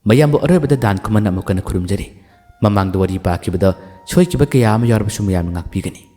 ꯃꯌꯥꯝꯕꯨ ꯑꯔꯣꯏꯕꯗ ꯗꯥꯟ ꯈꯨꯃꯟ ꯑꯃꯨꯛ ꯍꯟꯅ ꯈꯨꯔꯨꯝꯖꯔꯤ꯫ ꯃꯃꯥꯡꯗ ꯋꯥꯔꯤ ꯄꯥꯈꯤꯕꯗ ꯁꯣꯏꯈꯤꯕ ꯀꯌꯥ ꯑꯃ ꯌꯥꯎꯔꯕꯁꯨ ꯃꯌꯥꯝꯅ ꯉꯥꯛꯄꯤꯒꯅꯤ꯫